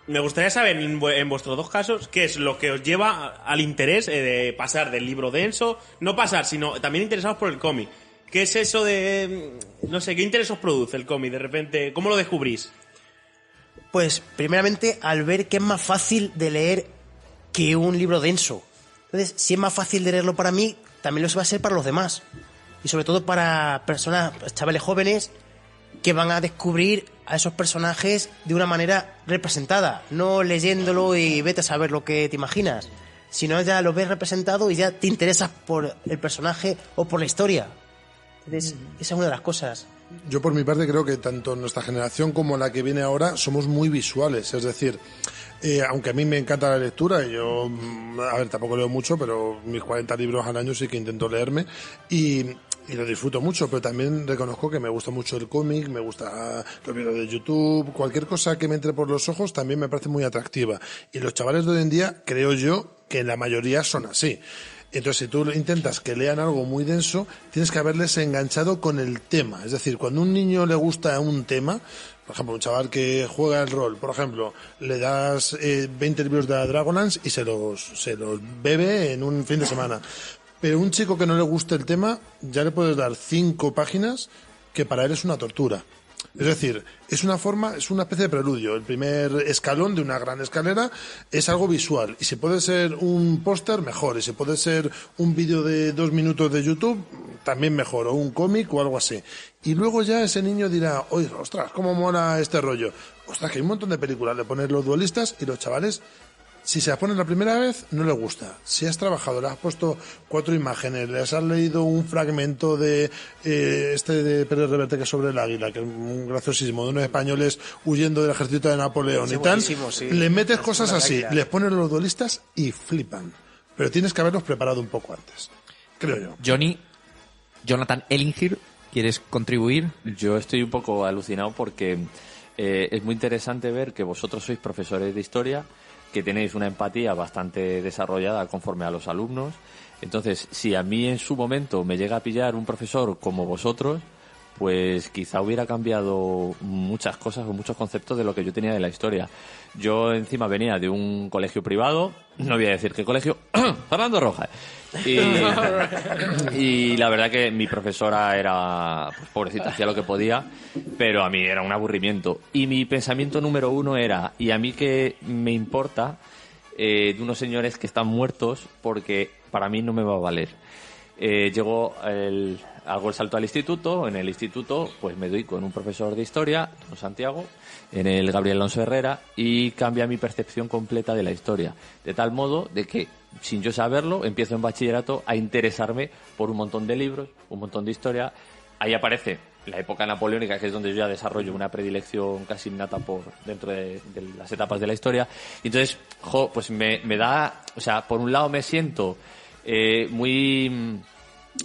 Me gustaría saber, en vuestros dos casos, qué es lo que os lleva al interés de pasar del libro denso, no pasar, sino también interesados por el cómic. ¿Qué es eso de... no sé, qué interés os produce el cómic de repente? ¿Cómo lo descubrís? Pues, primeramente, al ver que es más fácil de leer que un libro denso. Entonces, si es más fácil de leerlo para mí, también lo va a ser para los demás. Y sobre todo para personas, chavales jóvenes, que van a descubrir a esos personajes de una manera representada, no leyéndolo y vete a saber lo que te imaginas, sino ya lo ves representado y ya te interesas por el personaje o por la historia. Entonces, esa es una de las cosas. Yo por mi parte creo que tanto nuestra generación como la que viene ahora somos muy visuales, es decir, aunque a mí me encanta la lectura, yo, a ver, tampoco leo mucho, pero mis 40 libros al año sí que intento leerme y lo disfruto mucho, pero también reconozco que me gusta mucho el cómic, me gusta los vídeos de YouTube, cualquier cosa que me entre por los ojos también me parece muy atractiva. Y los chavales de hoy en día, creo yo, que la mayoría son así. Entonces, si tú intentas que lean algo muy denso, tienes que haberles enganchado con el tema. Es decir, cuando a un niño le gusta un tema, por ejemplo, un chaval que juega el rol, por ejemplo, le das 20 libros de la Dragonlance y se los bebe en un fin de semana. Pero un chico que no le guste el tema, ya le puedes dar 5 páginas que para él es una tortura. Es decir, es una especie de preludio. El primer escalón de una gran escalera es algo visual. Y si puede ser un póster, mejor. Y si puede ser un vídeo de 2 minutos de YouTube, también mejor. O un cómic o algo así. Y luego ya ese niño dirá, oye, ostras, cómo mola este rollo. Ostras, que hay un montón de películas de poner los duelistas y los chavales, si se las ponen la primera vez, no les gusta. Si has trabajado, le has puesto 4 imágenes, les has leído un fragmento de de Pérez Reverte, que es sobre el águila, que es un graciosísimo, de unos españoles huyendo del ejército de Napoleón y tal, buenísimo, sí. le metes cosas así, les pones los duelistas y flipan. Pero tienes que haberlos preparado un poco antes, creo yo. Jonathan Ellinger, ¿quieres contribuir? Yo estoy un poco alucinado porque es muy interesante ver que vosotros sois profesores de historia, que tenéis una empatía bastante desarrollada conforme a los alumnos. Entonces, si a mí en su momento me llega a pillar un profesor como vosotros, pues quizá hubiera cambiado muchas cosas o muchos conceptos de lo que yo tenía de la historia. Yo encima venía de un colegio privado, no voy a decir qué colegio, Fernando Rojas. Y la verdad que mi profesora era, pues, pobrecita, hacía lo que podía, pero a mí era un aburrimiento. Y mi pensamiento número 1 era, ¿y a mí qué me importa de unos señores que están muertos? Porque para mí no me va a valer. Hago el salto al instituto. En el instituto pues me doy con un profesor de historia, don Santiago, en el Gabriel Alonso Herrera, y cambia mi percepción completa de la historia, de tal modo de que, sin yo saberlo, empiezo en bachillerato a interesarme por un montón de libros, un montón de historia. Ahí aparece la época napoleónica, que es donde yo ya desarrollo una predilección casi innata por dentro de las etapas de la historia. Y entonces, pues me da, o sea, por un lado me siento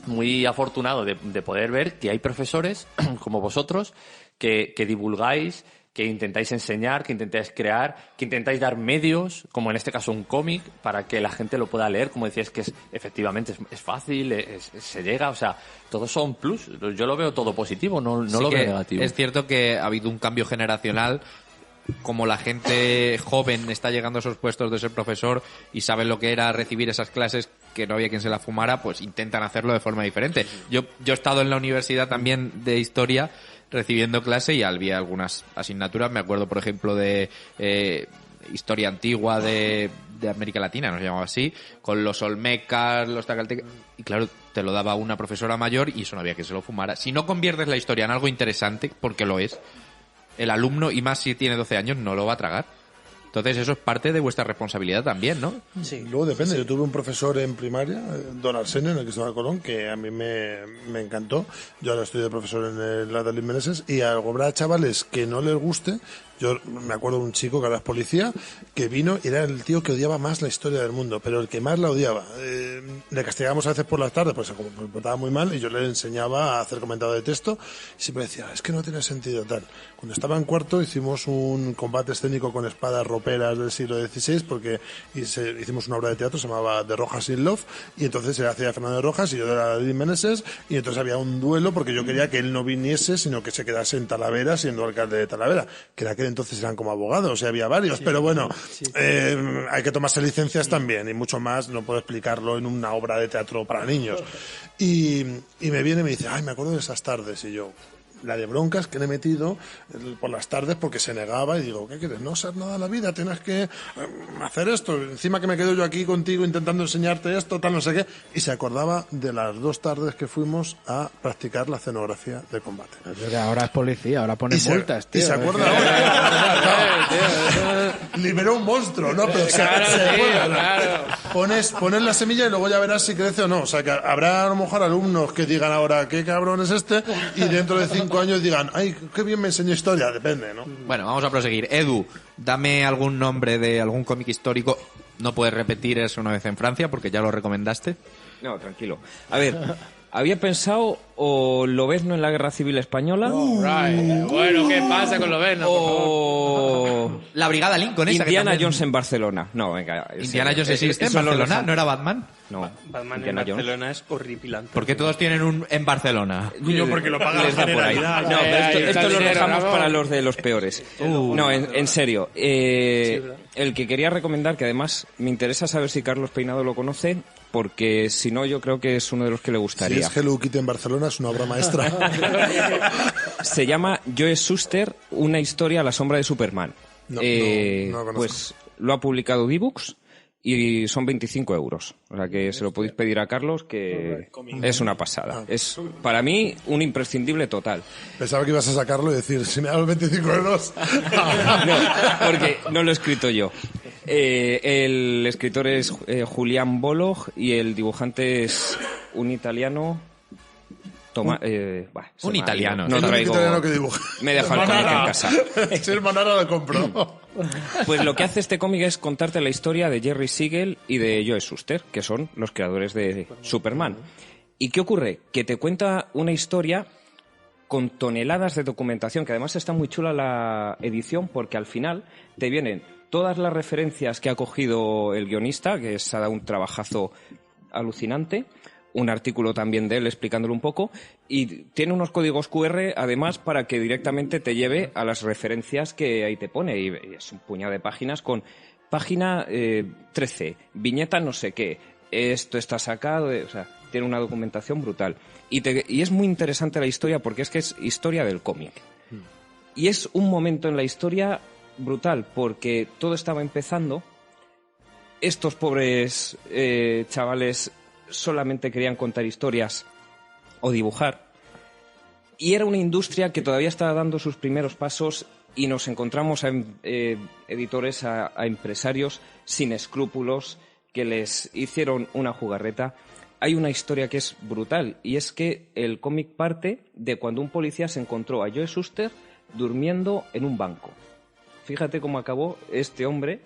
muy afortunado de poder ver que hay profesores como vosotros que divulgáis, que intentáis enseñar, que intentáis crear, que intentáis dar medios, como en este caso un cómic, para que la gente lo pueda leer. Como decías, que efectivamente es fácil, se llega, o sea, todos son plus. Yo lo veo todo positivo, no Sí, lo que veo negativo. es cierto que ha habido un cambio generacional. Como la gente joven está llegando a esos puestos de ser profesor y saben lo que era recibir esas clases, que no había quien se la fumara, pues intentan hacerlo de forma diferente. Yo he estado en la universidad también de historia recibiendo clase y había algunas asignaturas. Me acuerdo, por ejemplo, de historia antigua de América Latina, nos llamaba así, con los olmecas, los tacaltecas, y claro, te lo daba una profesora mayor y eso no había quien se lo fumara. Si no conviertes la historia en algo interesante, porque lo es, el alumno, y más si tiene 12 años, no lo va a tragar. Entonces eso es parte de vuestra responsabilidad también, ¿no? Sí. Luego depende. Yo tuve un profesor en primaria, don Arsenio, en el Cristóbal Colón, que a mí me encantó. Yo ahora estoy de profesor en el Adalid Meneses, y habrá chavales que no les guste. Yo me acuerdo de un chico que ahora es policía, que vino y era el tío que odiaba más la historia del mundo, pero el que más la odiaba. Le castigábamos a veces por las tardes, pues se comportaba muy mal, y yo le enseñaba a hacer comentado de texto, y siempre decía, es que no tiene sentido tal. Cuando estaba en cuarto hicimos un combate escénico con espadas roperas del siglo XVI, porque hicimos una obra de teatro, se llamaba The Rojas in Love, y entonces se hacía Fernando de Rojas y yo era David Meneses, y entonces había un duelo porque yo quería que él no viniese, sino que se quedase en Talavera siendo alcalde de Talavera, que era aquel entonces eran como abogados, o sea, había varios, sí, pero bueno, sí. Hay que tomarse licencias también, y mucho más, no puedo explicarlo en una obra de teatro para niños. Y me viene y me dice, ay, me acuerdo de esas tardes, y yo, la de broncas que le he metido por las tardes porque se negaba, y digo, ¿qué quieres? No ser nada en la vida, tienes que hacer esto, encima que me quedo yo aquí contigo intentando enseñarte esto, tal, no sé qué, y se acordaba de las 2 tardes que fuimos a practicar la escenografía de combate. Ahora es policía, ahora pone multas, tío. Y se acuerda ahora. Liberó un monstruo, ¿no? Pero se acuerda, ¿no? Claro. Pones la semilla y luego ya verás si crece o no. O sea, que habrá a lo mejor alumnos que digan ahora, ¿qué cabrón es este? Y dentro de 5 años digan, ay, qué bien me enseñó historia, depende, ¿no? Bueno, vamos a proseguir. Edu, dame algún nombre de algún cómic histórico. No puedes repetir eso Una vez en Francia porque ya lo recomendaste. No, tranquilo. A ver, había pensado o Lobezno en la Guerra Civil Española. Right. Bueno, ¿qué pasa con Lobezno? O la Brigada Lincoln, esa Indiana que también... Jones en Barcelona. No, venga. Indiana Jones existe en Barcelona, ¿no era Batman? No, Batman Indiana en Barcelona es horripilante. ¿Por qué todos tienen un en Barcelona? Coño, porque lo paga la Generalidad. No, pero esto lo dejamos para los de los peores. No, en serio. El que quería recomendar, que además me interesa saber si Carlos Peinado lo conoce, porque si no, yo creo que es uno de los que le gustaría. Si es Hello Kitty en Barcelona, es una obra maestra. Se llama Joe Shuster, una historia a la sombra de Superman. No conozco. Pues lo ha publicado D-Books y son 25 euros. O sea que se lo podéis pedir a Carlos, que es una pasada. Es, para mí, un imprescindible total. Pensaba que ibas a sacarlo y decir, si me das los 25 euros... No, porque no lo he escrito yo. El escritor es Julián Bolog y el dibujante es un italiano... Un italiano. No Un traigo... italiano que dibuja. Me he dejado el cómic en casa. Si es Manara, lo compro. Pues lo que hace este cómic es contarte la historia de Jerry Siegel y de Joe Shuster, que son los creadores de Superman. ¿Y qué ocurre? Que te cuenta una historia con toneladas de documentación, que además está muy chula la edición, porque al final te vienen todas las referencias que ha cogido el guionista, que se ha dado un trabajazo alucinante, un artículo también de él explicándolo un poco, y tiene unos códigos QR además para que directamente te lleve a las referencias que ahí te pone, y es un puñado de páginas con página 13, viñeta no sé qué, esto está sacado, o sea, tiene una documentación brutal. Y es muy interesante la historia porque es historia del cómic. Y es un momento en la historia brutal porque todo estaba empezando, estos pobres chavales solamente querían contar historias o dibujar, y era una industria que todavía estaba dando sus primeros pasos, y nos encontramos a editores, a empresarios sin escrúpulos que les hicieron una jugarreta. Hay una historia que es brutal, y es que el cómic parte de cuando un policía se encontró a Joe Shuster durmiendo en un banco. Fíjate cómo acabó este hombre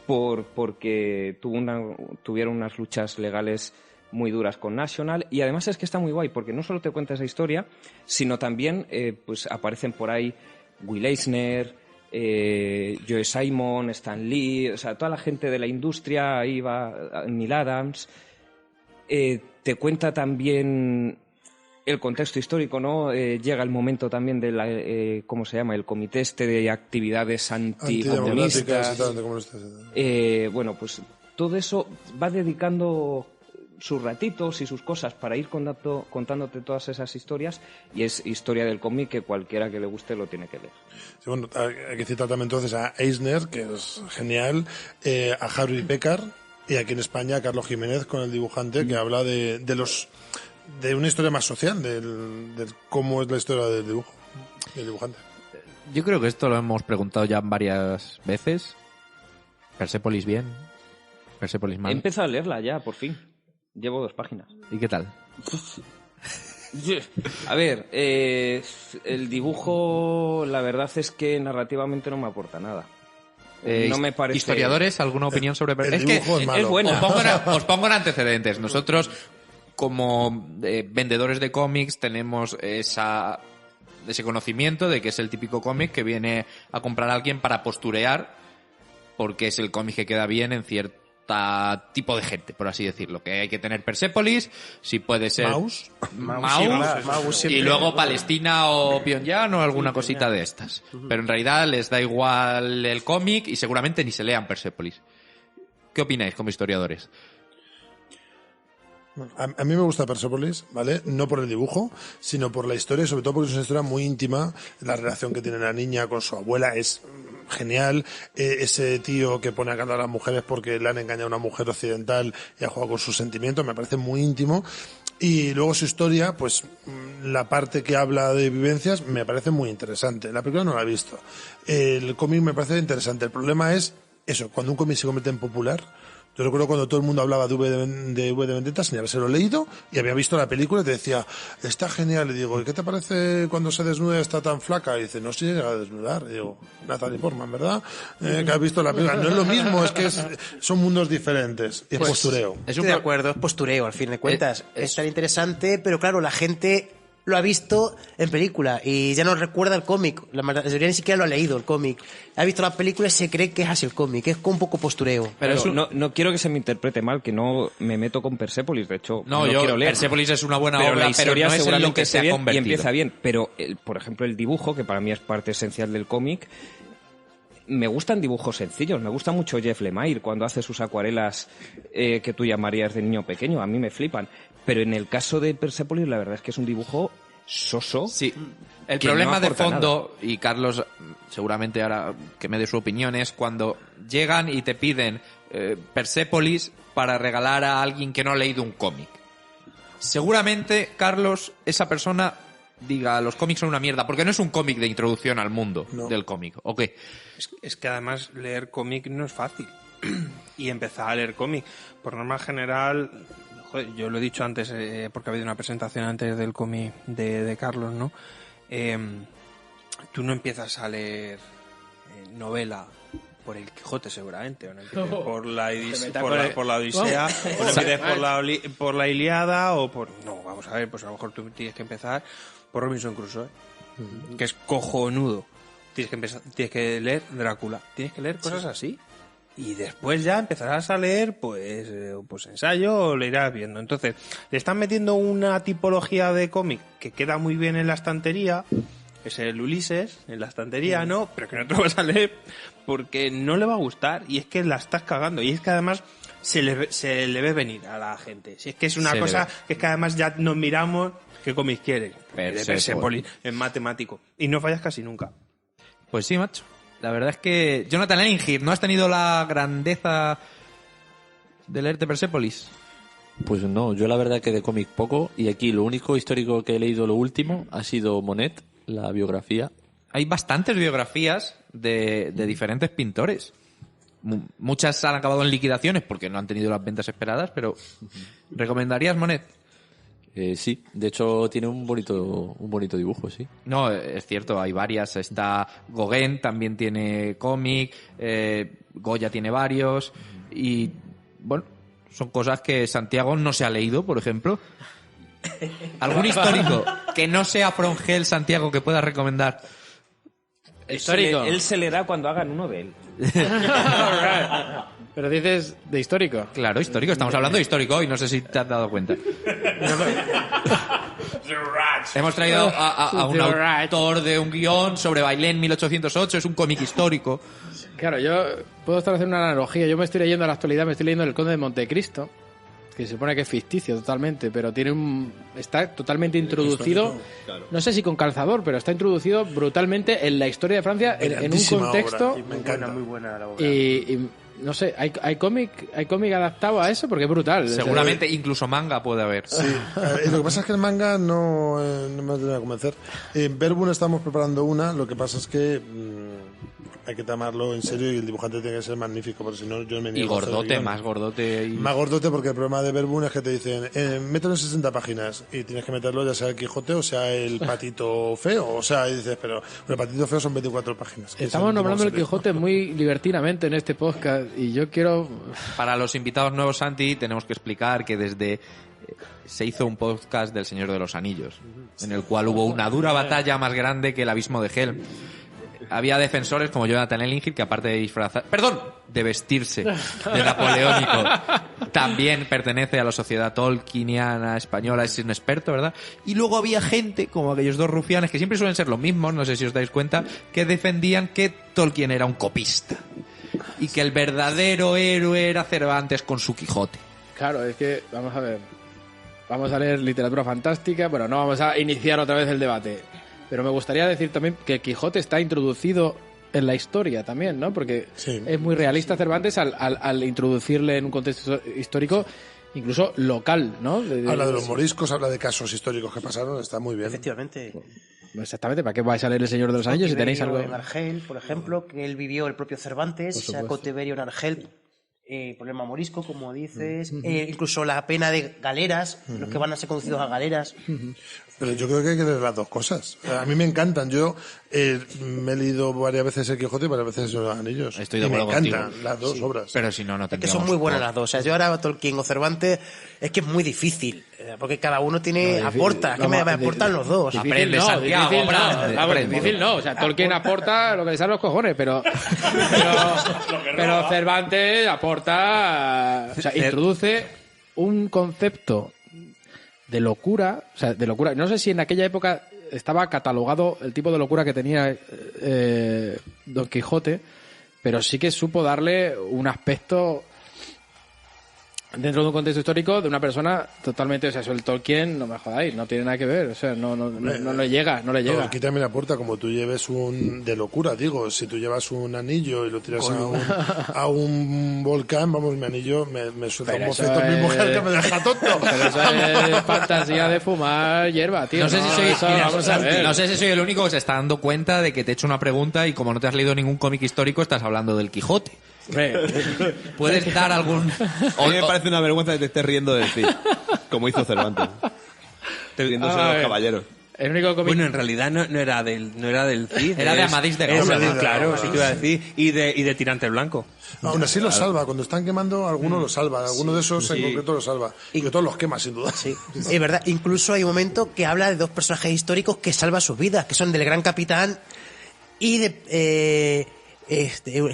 porque tuvieron unas luchas legales muy duras con National, y además es que está muy guay porque no solo te cuenta esa historia, sino también pues aparecen por ahí Will Eisner, Joe Simon, Stan Lee, o sea, toda la gente de la industria, ahí va Neil Adams. Te cuenta también el contexto histórico, ¿no? Llega el momento también de la, ¿cómo se llama? El comité de actividades anticomunistas. Bueno, pues todo eso va dedicando sus ratitos y sus cosas para ir contándote todas esas historias, y es historia del cómic que cualquiera que le guste lo tiene que leer. Sí, bueno, hay que citar también entonces a Eisner, que es genial, a Harvey Pekar, y aquí en España a Carlos Jiménez con el dibujante, que habla de una historia más social, de cómo es la historia del dibujo, del dibujante. Yo creo que esto lo hemos preguntado ya varias veces. Persepolis bien, Persepolis mal. He empezado a leerla ya, por fin. Llevo 2 páginas. ¿Y qué tal? A ver, el dibujo, la verdad es que narrativamente no me aporta nada. No me parece... ¿Historiadores? ¿Alguna opinión sobre El dibujo es malo. Es buena. Os pongo en antecedentes. Nosotros, como vendedores de cómics, tenemos ese conocimiento de que es el típico cómic que viene a comprar a alguien para posturear, porque es el cómic que queda bien en cierto tipo de gente, por así decirlo, que hay que tener Persepolis, si puede ser Maus y luego Palestina o Pyongyang o alguna cosita de estas, pero en realidad les da igual el cómic y seguramente ni se lean Persepolis. ¿Qué opináis como historiadores? A mí me gusta Persepolis, ¿vale? No por el dibujo, sino por la historia, y sobre todo porque es una historia muy íntima. La relación que tiene la niña con su abuela es genial. Ese tío que pone a cantar a las mujeres porque le han engañado a una mujer occidental y ha jugado con sus sentimientos, me parece muy íntimo. Y luego su historia, pues la parte que habla de vivencias me parece muy interesante. La película no la he visto. El cómic me parece interesante. El problema es eso, cuando un cómic se convierte en popular. Yo recuerdo cuando todo el mundo hablaba de V de Vendetta sin habérselo leído y había visto la película y te decía, está genial. Y digo, ¿y qué te parece cuando se desnuda está tan flaca? Y dice, no se llega a desnudar. Y digo, Natalie Portman, ¿verdad? Que has visto la película. No es lo mismo, es que son mundos diferentes. Y es postureo. Estoy de acuerdo, es postureo, al fin de cuentas. Es tan interesante, pero claro, la gente lo ha visto en película y ya no recuerda el cómic. La mayoría ni siquiera lo ha leído, el cómic. Ha visto la película y se cree que es así el cómic. Es un poco postureo. Pero no quiero que se me interprete mal, que no me meto con Persepolis. De hecho, no quiero leer. Persepolis es una buena pero obra, la historia pero no es en lo que se ha convertido. Y empieza bien. Pero, por ejemplo, el dibujo, que para mí es parte esencial del cómic, me gustan dibujos sencillos. Me gusta mucho Jeff Lemire cuando hace sus acuarelas que tú llamarías de niño pequeño. A mí me flipan. Pero en el caso de Persepolis, la verdad es que es un dibujo soso. Sí. El que problema no de aporta fondo, y Carlos seguramente ahora que me dé su opinión, es cuando llegan y te piden Persepolis para regalar a alguien que no ha leído un cómic. Seguramente, Carlos, esa persona diga los cómics son una mierda, porque no es un cómic de introducción al mundo del cómic, ¿ok? Es que además leer cómic no es fácil. Y empezar a leer cómic, por norma general, joder, yo lo he dicho antes, porque ha habido una presentación antes del cómic de Carlos, ¿no? Tú no empiezas a leer novela por el Quijote seguramente, o no empieces por la Odisea, o no empieces por la Ilíada, o por... No, vamos a ver, pues a lo mejor tú tienes que empezar por Robinson Crusoe, que es cojonudo. Tienes que leer Drácula, tienes que leer cosas así. Y después ya empezarás a leer, pues ensayo, o le irás viendo. Entonces, le están metiendo una tipología de cómic que queda muy bien en la estantería, es el Ulises, en la estantería, ¿no? Pero que no te lo vas a leer porque no le va a gustar, y es que la estás cagando. Y es que además se le ve venir a la gente. Si es que es una cosa que es que además ya nos miramos qué cómics quieren. Persepolis, es matemático. Y no fallas casi nunca. Pues sí, macho. La verdad es que Jonathan Ellingham, ¿no has tenido la grandeza de leerte Persepolis? Pues no, yo la verdad que de cómic poco, y aquí lo único histórico que he leído, lo último, ha sido Monet, la biografía. Hay bastantes biografías de diferentes pintores. Muchas han acabado en liquidaciones porque no han tenido las ventas esperadas, pero ¿recomendarías Monet? Sí, de hecho tiene un bonito dibujo, sí. No, es cierto, hay varias. Está Gauguin, también tiene cómic, Goya tiene varios, y bueno, son cosas que Santiago no se ha leído, por ejemplo. ¿Algún histórico que no sea Frongel, Santiago, que pueda recomendar? Histórico. Él se leerá cuando hagan uno de él. Pero dices de histórico. Claro, histórico. Estamos hablando de histórico hoy, no sé si te has dado cuenta. Hemos traído a un autor de un guión sobre Bailén 1808, es un cómic histórico. Claro, yo puedo estar haciendo una analogía. Yo me estoy leyendo a la actualidad, me estoy leyendo El Conde de Montecristo, que se supone que es ficticio totalmente, pero está totalmente introducido, no sé si con calzador, pero está introducido brutalmente en la historia de Francia, en un contexto. Me encanta. Muy buena la obra. Y no sé, ¿hay cómic adaptado a eso? Porque es brutal. Seguramente incluso manga puede haber. Sí, lo que pasa es que el manga no me ha tenido que convencer. En Verbum estamos preparando una, lo que pasa es que hay que tomarlo en serio y el dibujante tiene que ser magnífico, porque si no yo me niego. Y gordote, más gordote. Más gordote, porque el problema de Verbum es que te dicen, mételo en 60 páginas y tienes que meterlo ya sea el Quijote o sea el Patito Feo. O sea, y dices, pero el Patito Feo son 24 páginas. Estamos nombrando el Quijote muy libertinamente en este podcast y yo quiero... Para los invitados nuevos, Santi, tenemos que explicar que desde... se hizo un podcast del Señor de los Anillos, en el cual hubo una dura batalla más grande que el abismo de Helm. Había defensores como Jonathan Ellingham, que aparte de de vestirse de napoleónico, también pertenece a la sociedad tolkieniana española, es un experto, ¿verdad? Y luego había gente, como aquellos dos rufianes, que siempre suelen ser los mismos, no sé si os dais cuenta, que defendían que Tolkien era un copista y que el verdadero héroe era Cervantes con su Quijote. Claro, es que, vamos a ver, vamos a leer literatura fantástica, pero no vamos a iniciar otra vez el debate. Pero me gustaría decir también que Quijote está introducido en la historia también, ¿no? Porque es muy realista Cervantes al introducirle en un contexto histórico, incluso local, ¿no? Habla de los moriscos, habla de casos históricos que pasaron, está muy bien. Efectivamente. Exactamente, ¿para qué vais a leer El Señor de los Anillos si tenéis algo? En Argel, por ejemplo, que él vivió el propio Cervantes, sacó Tiberio en Argel, problema morisco, como dices, incluso la pena de galeras, los que van a ser conducidos a galeras. Pero yo creo que hay que leer las dos cosas. A mí me encantan. Yo me he leído varias veces el Quijote y varias veces los Anillos. Estoy de acuerdo contigo. Me encantan las dos obras. Pero si no, no es que son muy buenas las dos. O sea, yo ahora Tolkien o Cervantes es que es muy difícil. Porque cada uno tiene aporta. ¿Qué me aportan los dos? Aprende, Santiago. Difícil no. O sea, Tolkien aporta lo que le salen los cojones, pero Cervantes aporta... O sea, introduce un concepto de locura, no sé si en aquella época estaba catalogado el tipo de locura que tenía Don Quijote, pero sí que supo darle un aspecto dentro de un contexto histórico de una persona totalmente, o sea, eso el Tolkien, no me jodáis, no tiene nada que ver, o sea, no le llega. No, aquí también aporta, como tú lleves de locura, digo, si tú llevas un anillo y lo tiras a un volcán, vamos, mi anillo me suelta Pero un eso boceto en mi mujer es- que me deja tonto. Pero eso es fantasía de fumar hierba, tío. No sé, si soy, eso, vamos a ver. no sé si soy el único que se está dando cuenta de que te he hecho una pregunta y como no te has leído ningún cómic histórico, estás hablando del Quijote. Hombre, ¿Puedes dar algún...? A mí me parece una vergüenza que te estés riendo de ti, como hizo Cervantes. Riéndose de A los ver. caballeros. el único cómic... Bueno, en realidad no era del Cid. Era de Amadís de es- Gaula. Claro, sí te iba a decir. Y de Tirante Blanco. Aún así lo salva, cuando están quemando, alguno lo salva, alguno de esos en concreto lo salva. Y que todos los quema, sin duda. Sí, es verdad. Incluso hay un momento que habla de dos personajes históricos que salvan sus vidas, que son del Gran Capitán y de...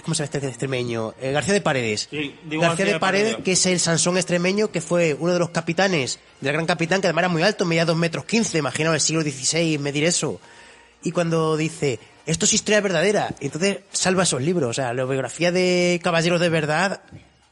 ¿cómo se llama este extremeño? García de Paredes. Sí, digo García de García de Paredes, Paredes. que es el Sansón extremeño, que fue uno de los capitanes del Gran Capitán, que además era muy alto, medía 2,15 metros, imaginaos el siglo XVI medir eso. Y cuando dice, esto es historia verdadera, entonces salva esos libros. O sea, la biografía de caballeros de verdad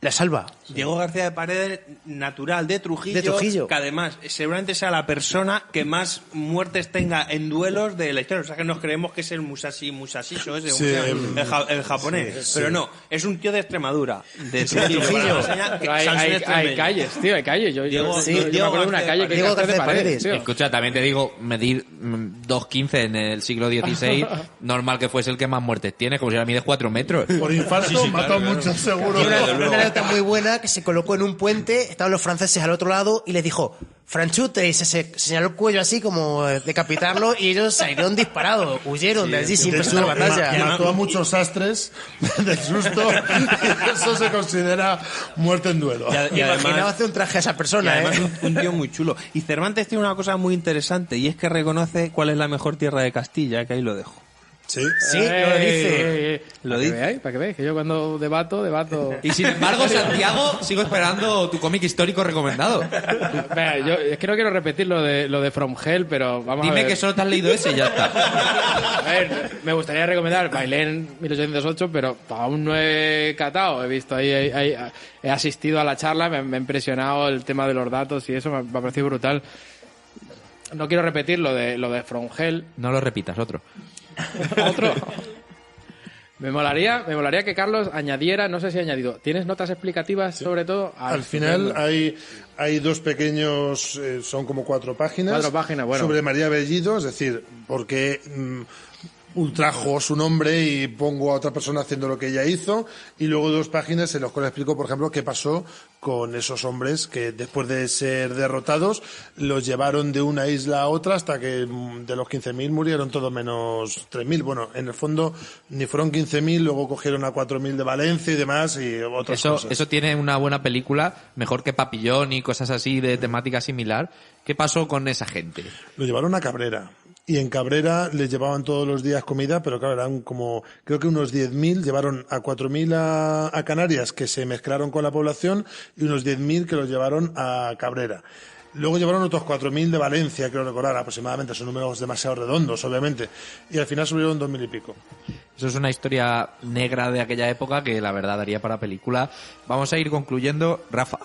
la salva. Diego García de Paredes, natural de Trujillo, De Trujillo. que además seguramente sea la persona que más muertes tenga en duelos de la historia. O sea, que nos creemos que es el Musashi Musashiso ese, Sí, el japonés. sí. Pero no, es un tío de Extremadura, de Trujillo. Trujillo. Para enseñar que Hay, Sansón hay extremeño. calles, tío, hay calles. Yo Sí, me Diego acuerdo de una García calle que Diego es García de García Paredes, Paredes. tío. Escucha, también te digo, medir 2,15 en el siglo XVI, normal que fuese el que más muertes tiene, como si ahora mides 4 metros. Por infarto, mata a muchos seguro. Y una anécdota muy buena que se colocó en un puente, estaban los franceses al otro lado y les dijo Franchute, y se señaló el cuello así como decapitarlo y ellos salieron disparados, huyeron de allí sin De prestar hecho, batalla. mató a muchos sastres del susto y eso se considera muerte en duelo. Y Imaginaba hacer un traje a esa Y persona, además ¿eh? un tío muy chulo. Y Cervantes tiene una cosa muy interesante y es que reconoce cuál es la mejor tierra de Castilla, que ahí lo dejo. Sí. Sí, lo dice. Lo Para que dice. veáis, para que veáis, que yo cuando debato... Y sin embargo, Santiago, sigo esperando tu cómic histórico recomendado. Venga, yo es que no quiero repetir lo de From Hell, pero vamos a Dime ver. que solo te has leído ese y ya está. A ver, me gustaría recomendar Bailén 1808, pero aún no he catado. He visto he asistido a la charla, me ha impresionado el tema de los datos y eso me ha parecido brutal. No quiero repetir lo de From Hell. No lo repitas, otro. Otro. Me molaría que Carlos añadiera, no sé si ha añadido. ¿Tienes notas explicativas sobre todo? Al final hay dos pequeños, son como 4 páginas. 4 páginas, bueno. Sobre María Bellido, es decir, porque ultrajo su nombre y pongo a otra persona haciendo lo que ella hizo. Y luego 2 páginas en las cuales explico, por ejemplo, qué pasó con esos hombres que después de ser derrotados los llevaron de una isla a otra hasta que de los 15.000 murieron todos menos 3.000. Bueno, en el fondo ni fueron 15.000, luego cogieron a 4.000 de Valencia y demás y otras cosas. Eso tiene una buena película, mejor que Papillón y cosas así de temática similar. ¿Qué pasó con esa gente? Lo llevaron a Cabrera. Y en Cabrera les llevaban todos los días comida, pero claro, eran como, creo que unos 10.000, llevaron a 4.000 a Canarias, que se mezclaron con la población, y unos 10.000 que los llevaron a Cabrera. Luego llevaron otros 4.000 de Valencia, creo recordar, aproximadamente, son números demasiado redondos, obviamente. Y al final subieron 2.000 y pico. Eso es una historia negra de aquella época que la verdad daría para película. Vamos a ir concluyendo. Rafa,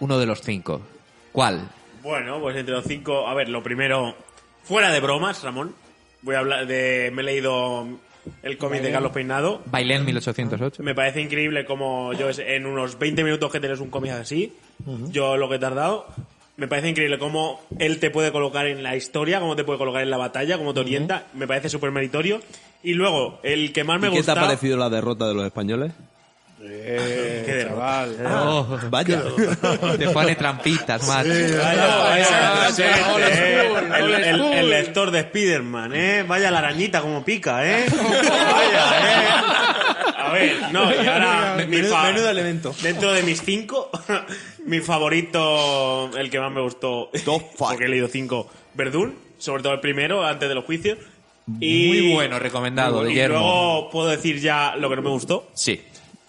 uno de los 5. ¿Cuál? Bueno, pues entre los 5, a ver, lo primero, fuera de bromas, Ramón, voy a hablar de, me he leído el cómic de Carlos Peinado. Bailén 1808. Me parece increíble como yo en unos 20 minutos que tienes un cómic así, yo lo que he tardado, me parece increíble cómo él te puede colocar en la historia, cómo te puede colocar en la batalla, cómo te orienta, me parece súper meritorio. Y luego, el que más me ¿Y qué te gusta... ha parecido la derrota de los españoles? Qué derrota. Oh, Vaya. te pone trampitas, macho. El lector de Spiderman, vaya la arañita como pica, vaya, a ver, no, y ahora Menudo elemento. dentro de mis 5 mi favorito, el que más me gustó, porque he leído 5, Verdún, sobre todo el primero, antes de los juicios. Y, Muy bueno, recomendado, y Guillermo. luego puedo decir ya lo que no me gustó. Sí.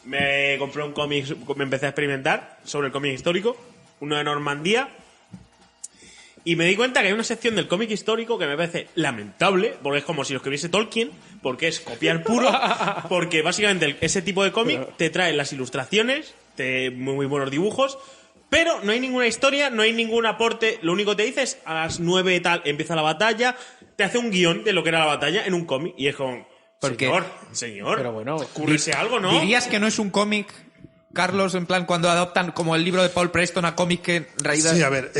Me compré un cómic, me empecé a experimentar sobre el cómic histórico, uno de Normandía, y me di cuenta que hay una sección del cómic histórico que me parece lamentable, porque es como si lo escribiese Tolkien, porque es copiar puro, porque básicamente ese tipo de cómic te trae las ilustraciones muy buenos dibujos, pero no hay ninguna historia, no hay ningún aporte. Lo único que te dice es a las 9 tal empieza la batalla, te hace un guión de lo que era la batalla en un cómic y es como, Porque- señor, Pero bueno, ocúrrese algo, ¿no? ¿Dirías que no es un cómic, Carlos, en plan cuando adoptan como el libro de Paul Preston a cómic que en realidad... Sí, a ver,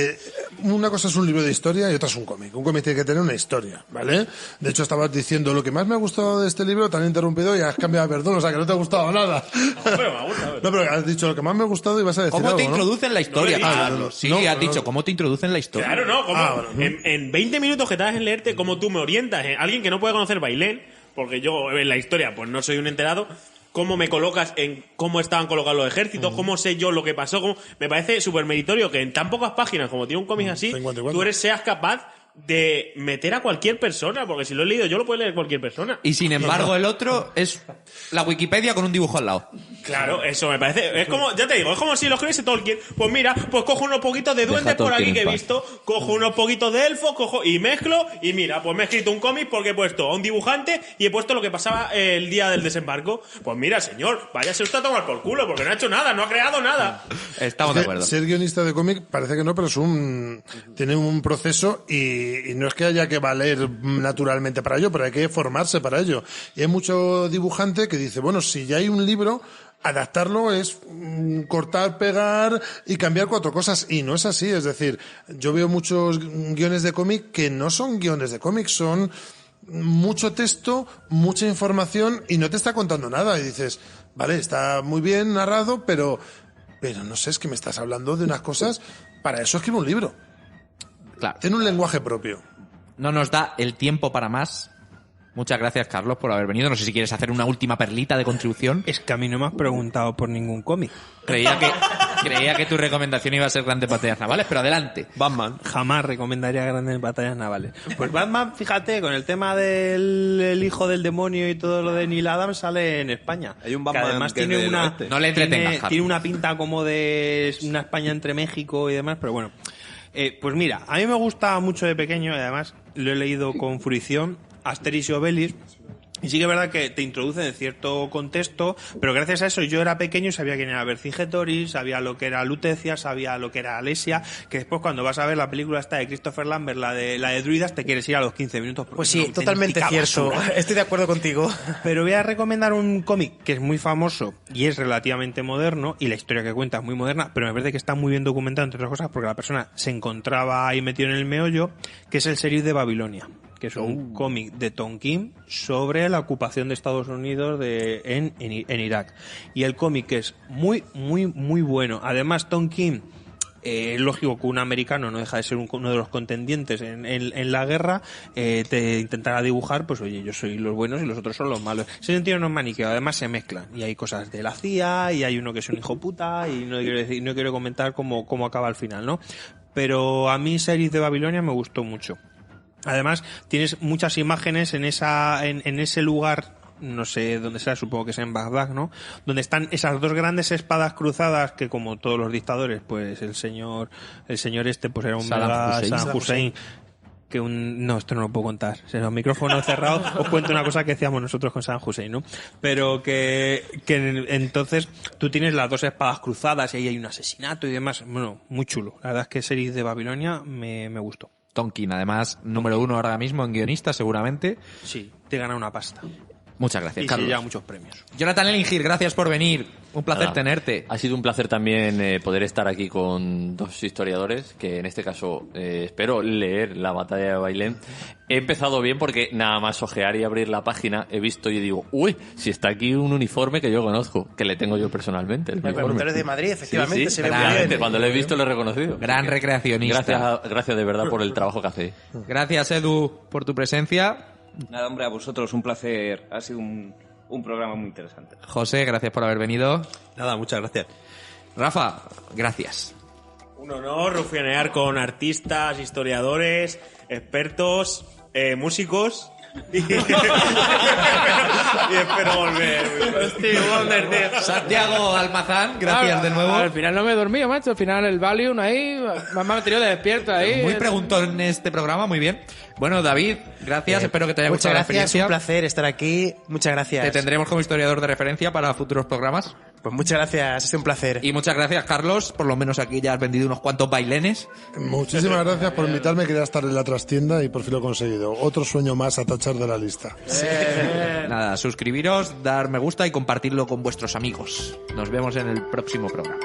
una cosa es un libro de historia y otra es un cómic. Un cómic tiene que tener una historia, ¿vale? De hecho, estabas diciendo lo que más me ha gustado de este libro, te han interrumpido y has cambiado de perdón, o sea, que no te ha gustado nada. Pero me gusta, No, pero has dicho lo que más me ha gustado y vas a decir ¿Cómo algo, te ¿no? introducen la historia, No lo he dicho. Carlos? Sí, No, has no, dicho, no. ¿cómo te introducen la historia? Claro, no, como bueno. en 20 minutos que tardas en leerte, como tú me orientas, alguien que no puede conocer Bailén, porque yo en la historia pues no soy un enterado, cómo me colocas en cómo estaban colocados los ejércitos, cómo sé yo lo que pasó, me parece súper meritorio que en tan pocas páginas como tiene un cómic así, 54. seas capaz de meter a cualquier persona, porque si lo he leído yo lo puede leer cualquier persona. Y sin embargo el otro es la Wikipedia con un dibujo al lado. Claro, eso me parece. Es como, ya te digo, es como si lo escribiese Tolkien. Pues mira, pues cojo unos poquitos de duendes por Tolkien aquí que he en paz. visto, cojo unos poquitos de elfos, cojo y mezclo. Y mira, pues me he escrito un cómic porque he puesto a un dibujante y he puesto lo que pasaba el día del desembarco. Pues mira, señor, váyase usted a tomar por culo, porque no ha hecho nada, no ha creado nada. Estamos de acuerdo. Ser guionista de cómic parece que no, pero tiene un proceso y no es que haya que valer naturalmente para ello, pero hay que formarse para ello. Y hay mucho dibujante que dice, bueno, si ya hay un libro, adaptarlo es cortar, pegar y cambiar 4 cosas. Y no es así. Es decir, yo veo muchos guiones de cómic que no son guiones de cómic, son mucho texto, mucha información y no te está contando nada. Y dices, vale, está muy bien narrado, pero no sé, es que me estás hablando de unas cosas. Para eso escribo un libro. Claro. Tiene un lenguaje propio. No nos da el tiempo para más. Muchas gracias, Carlos, por haber venido. No sé si quieres hacer una última perlita de contribución. Es que a mí no me has preguntado por ningún cómic. Creía que tu recomendación iba a ser Grandes Batallas Navales, pero adelante. Batman. Jamás recomendaría Grandes Batallas Navales. Pues Batman, fíjate, con el tema del el hijo del demonio y todo lo de Neil Adams sale en España. Hay un Que Batman además que es tiene del una oeste. No le entretengas, Carlos. tiene una pinta como de una España entre México y demás, pero bueno. Pues mira, a mí me gusta mucho de pequeño y además lo he leído con fruición, Asterix y Obelix. Y sí que es verdad que te introducen en cierto contexto, pero gracias a eso yo era pequeño y sabía quién era Vercingetorix, sabía lo que era Lutecia, sabía lo que era Alesia, que después cuando vas a ver la película esta de Christopher Lambert, la de Druidas, te quieres ir a los 15 minutos. porque Pues es sí, una totalmente auténtica cierto. basura. Estoy de acuerdo contigo. Pero voy a recomendar un cómic que es muy famoso y es relativamente moderno, y la historia que cuenta es muy moderna, pero me parece que está muy bien documentado, entre otras cosas, porque la persona se encontraba ahí metido en el meollo, que es el Sheriff de Babilonia, que es un cómic de Tom King sobre la ocupación de Estados Unidos en Irak. Y el cómic es muy, muy, muy bueno. Además, Tom King, lógico que un americano no deja de ser uno de los contendientes en la guerra, te intentará dibujar, pues oye, yo soy los buenos y los otros son los malos. Ese sentido no es maniqueo, además se mezclan. Y hay cosas de la CIA, y hay uno que es un hijo puta, y no quiero comentar cómo acaba al final, ¿no? Pero a mí Sheriff de Babilonia me gustó mucho. Además, tienes muchas imágenes en ese lugar, no sé dónde será, supongo que es en Bagdad, ¿no? Donde están esas dos grandes espadas cruzadas que, como todos los dictadores, pues el señor este pues era un Saddam Hussein. No, esto no lo puedo contar. Si los micrófonos cerrados, os cuento una cosa que decíamos nosotros con Saddam Hussein, ¿no? Pero que entonces tú tienes las dos espadas cruzadas y ahí hay un asesinato y demás. Bueno, muy chulo. La verdad es que Sheriff de Babilonia me gustó. Tonkin, además, número 1 ahora mismo en guionista, seguramente. Sí, te gana una pasta. Muchas gracias, Y Carlos. se lleva muchos premios. Jonathan Ellingir, gracias por venir. Un placer Nada. tenerte. Ha sido un placer también poder estar aquí con dos historiadores, que en este caso espero leer la batalla de Bailén. He empezado bien porque nada más ojear y abrir la página he visto y digo, uy, si está aquí un uniforme que yo conozco, que le tengo yo personalmente. El El uniforme. Voluntario de Madrid, efectivamente, Sí, sí, se ve muy efectivamente, bien. cuando lo he visto lo he reconocido. Gran recreacionista. Gracias de verdad por el trabajo que hacéis. Gracias, Edu, por tu presencia. Nada, hombre, a vosotros un placer. Ha sido un programa muy interesante. José, gracias por haber venido. Nada, muchas gracias. Rafa, gracias. Un honor rufianear con artistas, historiadores, expertos, músicos. Y espero volver. Santiago Almazán, gracias de nuevo. Al final no me he dormido, macho. Al final el Valium ahí me ha mantenido despierto ahí. Muy preguntón en este programa, muy bien. Bueno, David, gracias. Espero que te haya Muchas gustado la gracias, experiencia. un placer estar aquí. Muchas gracias. Te tendremos como historiador de referencia para futuros programas. Pues muchas gracias, ha sido un placer. Y muchas gracias, Carlos. Por lo menos aquí ya has vendido unos cuantos bailenes. Muchísimas gracias por invitarme. Quería estar en la trastienda y por fin lo he conseguido. Otro sueño más a tachar de la lista. Nada, suscribiros, dar me gusta y compartirlo con vuestros amigos. Nos vemos en el próximo programa.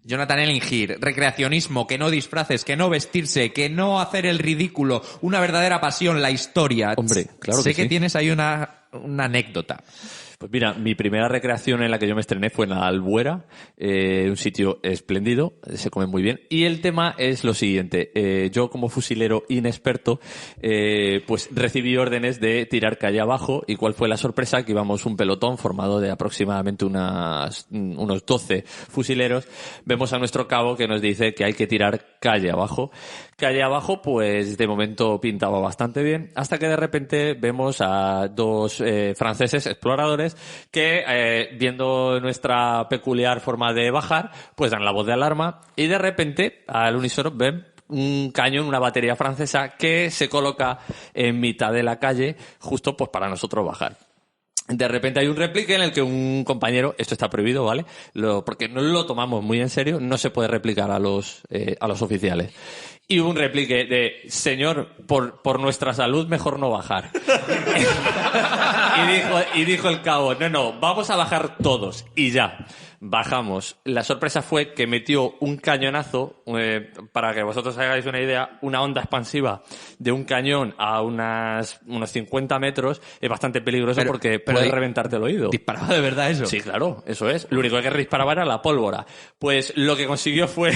Jonathan Elingir, recreacionismo, que no disfraces, que no vestirse, que no hacer el ridículo, una verdadera pasión, la historia. Hombre, claro sé que que sí. tienes ahí una anécdota. Pues mira, mi primera recreación en la que yo me estrené fue en la Albuera, un sitio espléndido, se come muy bien. Y el tema es lo siguiente, yo como fusilero inexperto, pues recibí órdenes de tirar calle abajo. ¿Y cuál fue la sorpresa? Que íbamos un pelotón formado de aproximadamente unos 12 fusileros. Vemos a nuestro cabo que nos dice que hay que tirar calle abajo. Calle abajo, pues de momento pintaba bastante bien, hasta que de repente vemos a dos franceses exploradores que, viendo nuestra peculiar forma de bajar, pues dan la voz de alarma y de repente al unísono ven un cañón, una batería francesa que se coloca en mitad de la calle justo pues para nosotros bajar. De repente hay un replique en el que un compañero, esto está prohibido, ¿vale? Porque no lo tomamos muy en serio, no se puede replicar a los oficiales. Y un replique de, señor, por nuestra salud mejor no bajar. y dijo el cabo, no, vamos a bajar todos. Y ya, bajamos. La sorpresa fue que metió un cañonazo, para que vosotros hagáis una idea, una onda expansiva de un cañón a unos 50 metros, es bastante peligroso porque puede reventarte el oído. ¿Disparaba de verdad eso? Sí, claro, eso es. Lo único que disparaba era la pólvora. Pues lo que consiguió fue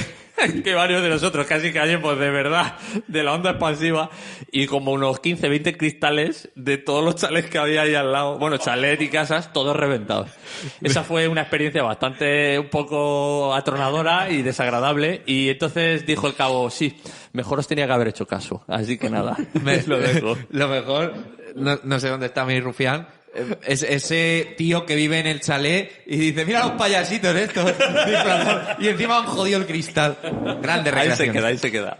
que varios de nosotros casi caímos de verdad de la onda expansiva y como unos 15, 20 cristales de todos los chalets que había ahí al lado, bueno, chalets y casas, todos reventados. Esa fue una experiencia bastante un poco atronadora y desagradable, y entonces dijo el cabo, sí, mejor os tenía que haber hecho caso. Así que nada, lo dejo. Lo mejor, no sé dónde está mi rufián, es ese tío que vive en el chalet y dice, mira los payasitos estos, y encima han jodido el cristal. Grande recreación. Ahí se queda.